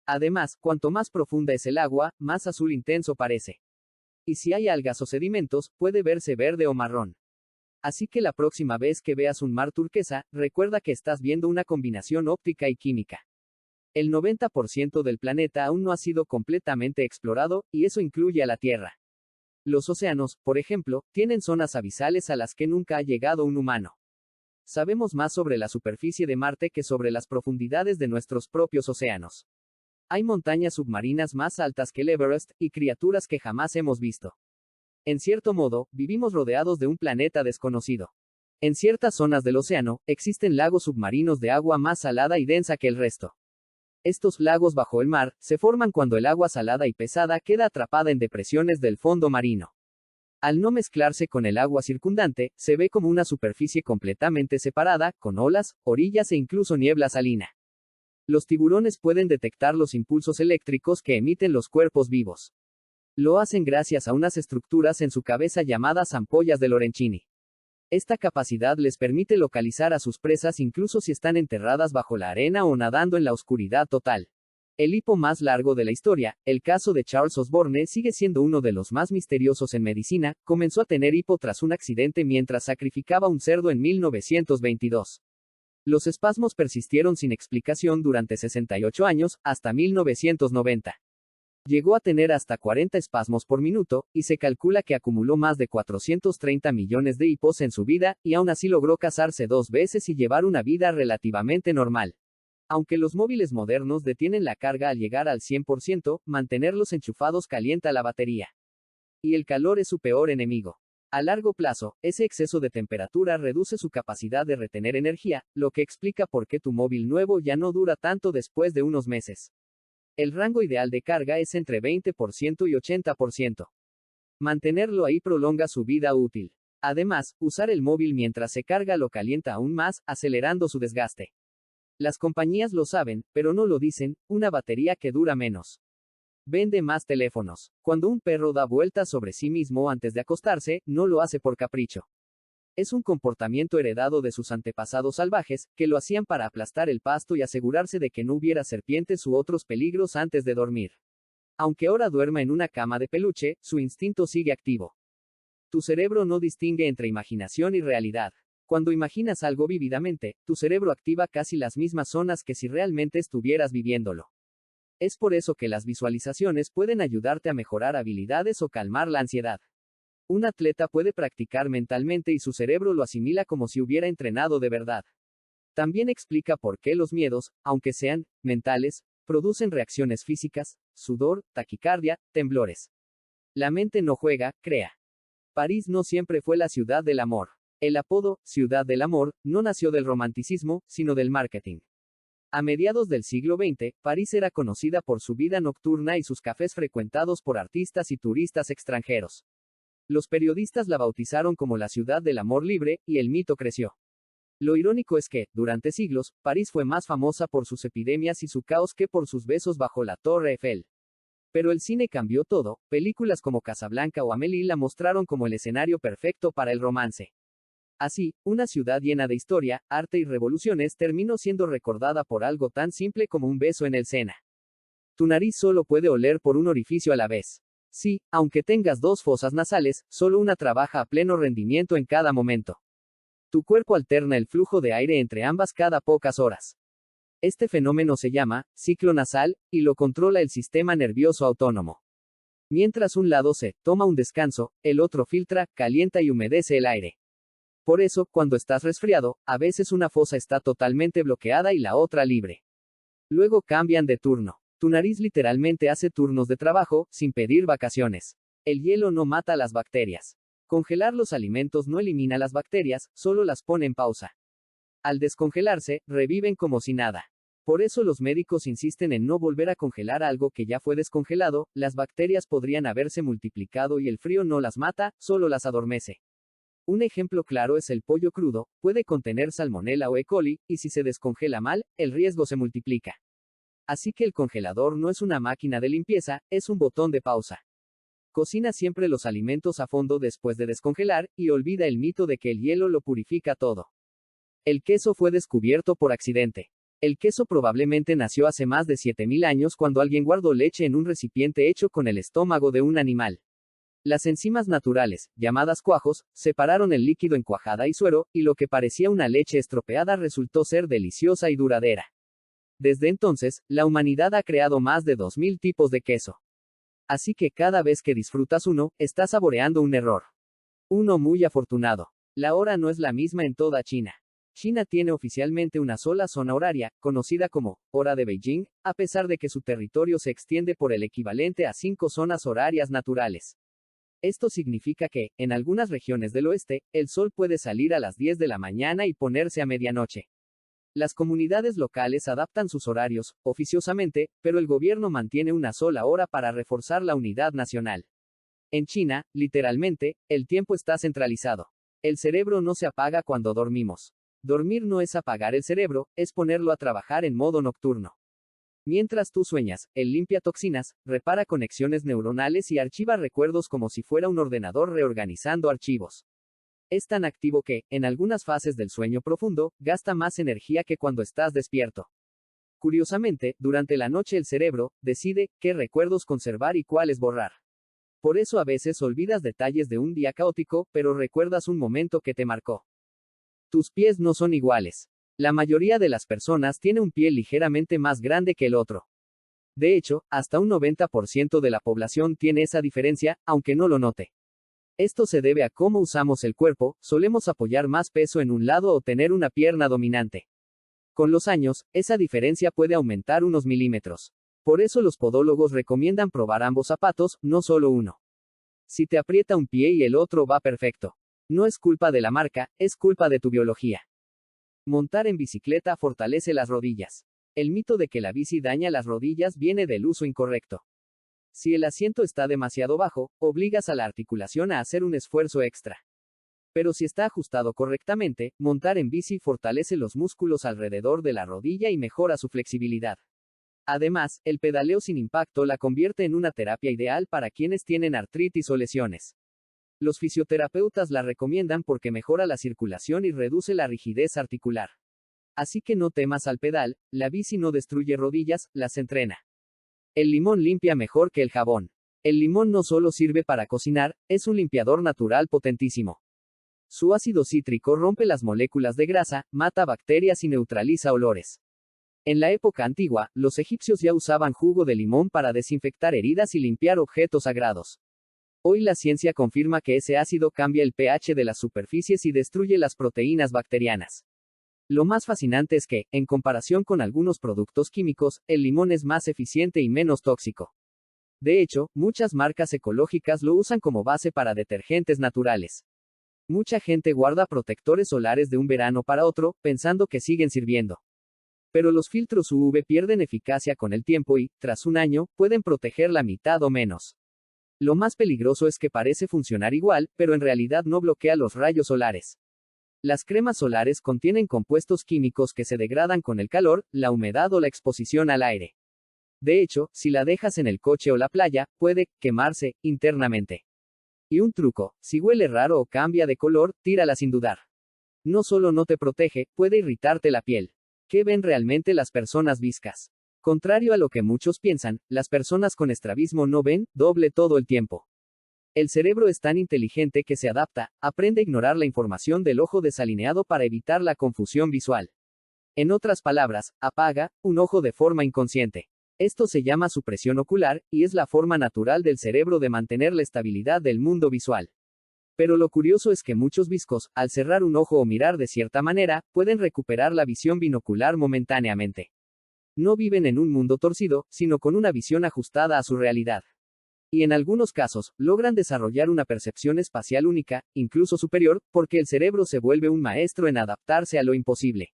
Además, cuanto más profunda es el agua, más azul intenso parece. Y si hay algas o sedimentos, puede verse verde o marrón. Así que la próxima vez que veas un mar turquesa, recuerda que estás viendo una combinación óptica y química. El 90% del planeta aún no ha sido completamente explorado, y eso incluye a la Tierra. Los océanos, por ejemplo, tienen zonas abisales a las que nunca ha llegado un humano. Sabemos más sobre la superficie de Marte que sobre las profundidades de nuestros propios océanos. Hay montañas submarinas más altas que el Everest, y criaturas que jamás hemos visto. En cierto modo, vivimos rodeados de un planeta desconocido. En ciertas zonas del océano, existen lagos submarinos de agua más salada y densa que el resto. Estos lagos bajo el mar, se forman cuando el agua salada y pesada queda atrapada en depresiones del fondo marino. Al no mezclarse con el agua circundante, se ve como una superficie completamente separada, con olas, orillas e incluso niebla salina. Los tiburones pueden detectar los impulsos eléctricos que emiten los cuerpos vivos. Lo hacen gracias a unas estructuras en su cabeza llamadas ampollas de Lorenzini. Esta capacidad les permite localizar a sus presas incluso si están enterradas bajo la arena o nadando en la oscuridad total. El hipo más largo de la historia, el caso de Charles Osborne, sigue siendo uno de los más misteriosos en medicina. Comenzó a tener hipo tras un accidente mientras sacrificaba un cerdo en 1922. Los espasmos persistieron sin explicación durante 68 años, hasta 1990. Llegó a tener hasta 40 espasmos por minuto, y se calcula que acumuló más de 430 millones de hipos en su vida, y aún así logró casarse 2 veces y llevar una vida relativamente normal. Aunque los móviles modernos detienen la carga al llegar al 100%, mantenerlos enchufados calienta la batería. Y el calor es su peor enemigo. A largo plazo, ese exceso de temperatura reduce su capacidad de retener energía, lo que explica por qué tu móvil nuevo ya no dura tanto después de unos meses. El rango ideal de carga es entre 20% y 80%. Mantenerlo ahí prolonga su vida útil. Además, usar el móvil mientras se carga lo calienta aún más, acelerando su desgaste. Las compañías lo saben, pero no lo dicen, una batería que dura menos. Vende más teléfonos. Cuando un perro da vueltas sobre sí mismo antes de acostarse, no lo hace por capricho. Es un comportamiento heredado de sus antepasados salvajes, que lo hacían para aplastar el pasto y asegurarse de que no hubiera serpientes u otros peligros antes de dormir. Aunque ahora duerma en una cama de peluche, su instinto sigue activo. Tu cerebro no distingue entre imaginación y realidad. Cuando imaginas algo vívidamente, tu cerebro activa casi las mismas zonas que si realmente estuvieras viviéndolo. Es por eso que las visualizaciones pueden ayudarte a mejorar habilidades o calmar la ansiedad. Un atleta puede practicar mentalmente y su cerebro lo asimila como si hubiera entrenado de verdad. También explica por qué los miedos, aunque sean mentales, producen reacciones físicas, sudor, taquicardia, temblores. La mente no juega, crea. París no siempre fue la ciudad del amor. El apodo, Ciudad del Amor, no nació del romanticismo, sino del marketing. A mediados del siglo XX, París era conocida por su vida nocturna y sus cafés frecuentados por artistas y turistas extranjeros. Los periodistas la bautizaron como la ciudad del amor libre, y el mito creció. Lo irónico es que, durante siglos, París fue más famosa por sus epidemias y su caos que por sus besos bajo la Torre Eiffel. Pero el cine cambió todo, películas como Casablanca o Amélie la mostraron como el escenario perfecto para el romance. Así, una ciudad llena de historia, arte y revoluciones terminó siendo recordada por algo tan simple como un beso en el Sena. Tu nariz solo puede oler por un orificio a la vez. Sí, aunque tengas 2 fosas nasales, solo una trabaja a pleno rendimiento en cada momento. Tu cuerpo alterna el flujo de aire entre ambas cada pocas horas. Este fenómeno se llama ciclo nasal, y lo controla el sistema nervioso autónomo. Mientras un lado se toma un descanso, el otro filtra, calienta y humedece el aire. Por eso, cuando estás resfriado, a veces una fosa está totalmente bloqueada y la otra libre. Luego cambian de turno. Tu nariz literalmente hace turnos de trabajo, sin pedir vacaciones. El hielo no mata las bacterias. Congelar los alimentos no elimina las bacterias, solo las pone en pausa. Al descongelarse, reviven como si nada. Por eso los médicos insisten en no volver a congelar algo que ya fue descongelado, las bacterias podrían haberse multiplicado y el frío no las mata, solo las adormece. Un ejemplo claro es el pollo crudo, puede contener salmonela o E. coli, y si se descongela mal, el riesgo se multiplica. Así que el congelador no es una máquina de limpieza, es un botón de pausa. Cocina siempre los alimentos a fondo después de descongelar, y olvida el mito de que el hielo lo purifica todo. El queso fue descubierto por accidente. El queso probablemente nació hace más de 7000 años cuando alguien guardó leche en un recipiente hecho con el estómago de un animal. Las enzimas naturales, llamadas cuajos, separaron el líquido en cuajada y suero, y lo que parecía una leche estropeada resultó ser deliciosa y duradera. Desde entonces, la humanidad ha creado más de 2000 tipos de queso. Así que cada vez que disfrutas uno, estás saboreando un error. Uno muy afortunado. La hora no es la misma en toda China. China tiene oficialmente una sola zona horaria, conocida como hora de Beijing, a pesar de que su territorio se extiende por el equivalente a 5 zonas horarias naturales. Esto significa que, en algunas regiones del oeste, el sol puede salir a las 10 de la mañana y ponerse a medianoche. Las comunidades locales adaptan sus horarios, oficiosamente, pero el gobierno mantiene una sola hora para reforzar la unidad nacional. En China, literalmente, el tiempo está centralizado. El cerebro no se apaga cuando dormimos. Dormir no es apagar el cerebro, es ponerlo a trabajar en modo nocturno. Mientras tú sueñas, él limpia toxinas, repara conexiones neuronales y archiva recuerdos como si fuera un ordenador reorganizando archivos. Es tan activo que, en algunas fases del sueño profundo, gasta más energía que cuando estás despierto. Curiosamente, durante la noche el cerebro decide qué recuerdos conservar y cuáles borrar. Por eso a veces olvidas detalles de un día caótico, pero recuerdas un momento que te marcó. Tus pies no son iguales. La mayoría de las personas tiene un pie ligeramente más grande que el otro. De hecho, hasta un 90% de la población tiene esa diferencia, aunque no lo note. Esto se debe a cómo usamos el cuerpo, solemos apoyar más peso en un lado o tener una pierna dominante. Con los años, esa diferencia puede aumentar unos milímetros. Por eso los podólogos recomiendan probar ambos zapatos, no solo uno. Si te aprieta un pie y el otro va perfecto. No es culpa de la marca, es culpa de tu biología. Montar en bicicleta fortalece las rodillas. El mito de que la bici daña las rodillas viene del uso incorrecto. Si el asiento está demasiado bajo, obligas a la articulación a hacer un esfuerzo extra. Pero si está ajustado correctamente, montar en bici fortalece los músculos alrededor de la rodilla y mejora su flexibilidad. Además, el pedaleo sin impacto la convierte en una terapia ideal para quienes tienen artritis o lesiones. Los fisioterapeutas la recomiendan porque mejora la circulación y reduce la rigidez articular. Así que no temas al pedal, la bici no destruye rodillas, las entrena. El limón limpia mejor que el jabón. El limón no solo sirve para cocinar, es un limpiador natural potentísimo. Su ácido cítrico rompe las moléculas de grasa, mata bacterias y neutraliza olores. En la época antigua, los egipcios ya usaban jugo de limón para desinfectar heridas y limpiar objetos sagrados. Hoy la ciencia confirma que ese ácido cambia el pH de las superficies y destruye las proteínas bacterianas. Lo más fascinante es que, en comparación con algunos productos químicos, el limón es más eficiente y menos tóxico. De hecho, muchas marcas ecológicas lo usan como base para detergentes naturales. Mucha gente guarda protectores solares de un verano para otro, pensando que siguen sirviendo. Pero los filtros UV pierden eficacia con el tiempo y, tras un año, pueden proteger la mitad o menos. Lo más peligroso es que parece funcionar igual, pero en realidad no bloquea los rayos solares. Las cremas solares contienen compuestos químicos que se degradan con el calor, la humedad o la exposición al aire. De hecho, si la dejas en el coche o la playa, puede quemarse internamente. Y un truco, si huele raro o cambia de color, tírala sin dudar. No solo no te protege, puede irritarte la piel. ¿Qué ven realmente las personas viscas? Contrario a lo que muchos piensan, las personas con estrabismo no ven doble todo el tiempo. El cerebro es tan inteligente que se adapta, aprende a ignorar la información del ojo desalineado para evitar la confusión visual. En otras palabras, apaga un ojo de forma inconsciente. Esto se llama supresión ocular, y es la forma natural del cerebro de mantener la estabilidad del mundo visual. Pero lo curioso es que muchos viscos, al cerrar un ojo o mirar de cierta manera, pueden recuperar la visión binocular momentáneamente. No viven en un mundo torcido, sino con una visión ajustada a su realidad. Y en algunos casos, logran desarrollar una percepción espacial única, incluso superior, porque el cerebro se vuelve un maestro en adaptarse a lo imposible.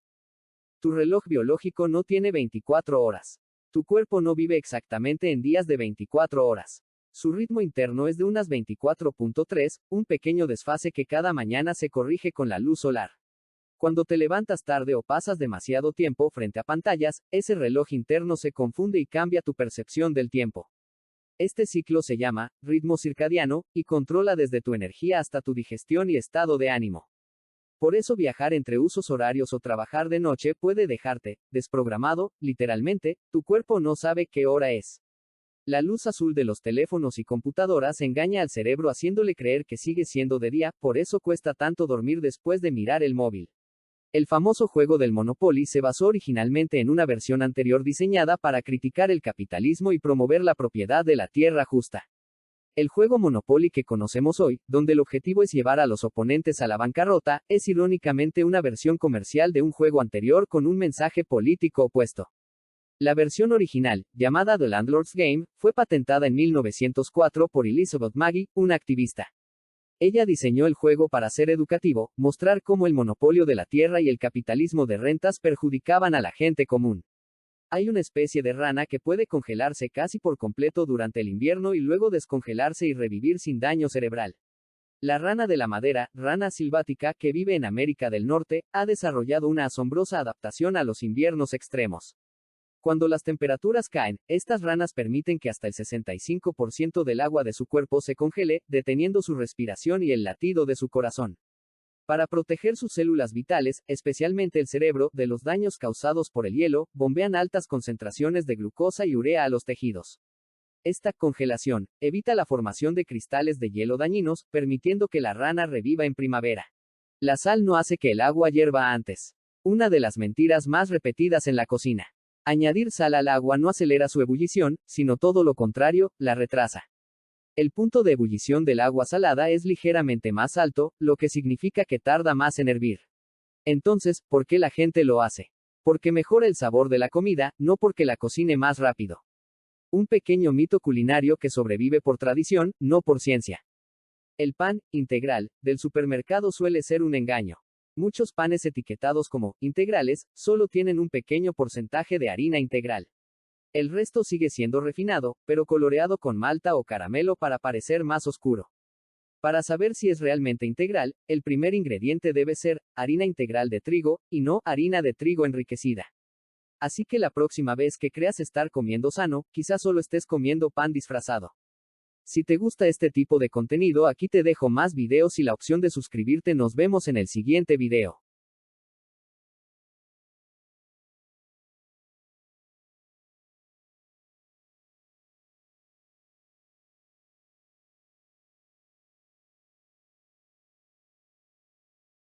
Tu reloj biológico no tiene 24 horas. Tu cuerpo no vive exactamente en días de 24 horas. Su ritmo interno es de unas 24.3, un pequeño desfase que cada mañana se corrige con la luz solar. Cuando te levantas tarde o pasas demasiado tiempo frente a pantallas, ese reloj interno se confunde y cambia tu percepción del tiempo. Este ciclo se llama ritmo circadiano, y controla desde tu energía hasta tu digestión y estado de ánimo. Por eso viajar entre usos horarios o trabajar de noche puede dejarte desprogramado, literalmente, tu cuerpo no sabe qué hora es. La luz azul de los teléfonos y computadoras engaña al cerebro haciéndole creer que sigue siendo de día, por eso cuesta tanto dormir después de mirar el móvil. El famoso juego del Monopoly se basó originalmente en una versión anterior diseñada para criticar el capitalismo y promover la propiedad de la tierra justa. El juego Monopoly que conocemos hoy, donde el objetivo es llevar a los oponentes a la bancarrota, es irónicamente una versión comercial de un juego anterior con un mensaje político opuesto. La versión original, llamada The Landlord's Game, fue patentada en 1904 por Elizabeth Magie, una activista. Ella diseñó el juego para ser educativo, mostrar cómo el monopolio de la tierra y el capitalismo de rentas perjudicaban a la gente común. Hay una especie de rana que puede congelarse casi por completo durante el invierno y luego descongelarse y revivir sin daño cerebral. La rana de la madera, rana silvática, que vive en América del Norte, ha desarrollado una asombrosa adaptación a los inviernos extremos. Cuando las temperaturas caen, estas ranas permiten que hasta el 65% del agua de su cuerpo se congele, deteniendo su respiración y el latido de su corazón. Para proteger sus células vitales, especialmente el cerebro, de los daños causados por el hielo, bombean altas concentraciones de glucosa y urea a los tejidos. Esta congelación evita la formación de cristales de hielo dañinos, permitiendo que la rana reviva en primavera. La sal no hace que el agua hierva antes. Una de las mentiras más repetidas en la cocina. Añadir sal al agua no acelera su ebullición, sino todo lo contrario, la retrasa. El punto de ebullición del agua salada es ligeramente más alto, lo que significa que tarda más en hervir. Entonces, ¿por qué la gente lo hace? Porque mejora el sabor de la comida, no porque la cocine más rápido. Un pequeño mito culinario que sobrevive por tradición, no por ciencia. El pan integral del supermercado suele ser un engaño. Muchos panes etiquetados como integrales solo tienen un pequeño porcentaje de harina integral. El resto sigue siendo refinado, pero coloreado con malta o caramelo para parecer más oscuro. Para saber si es realmente integral, el primer ingrediente debe ser harina integral de trigo, y no harina de trigo enriquecida. Así que la próxima vez que creas estar comiendo sano, quizás solo estés comiendo pan disfrazado. Si te gusta este tipo de contenido, aquí te dejo más videos y la opción de suscribirte. Nos vemos en el siguiente video.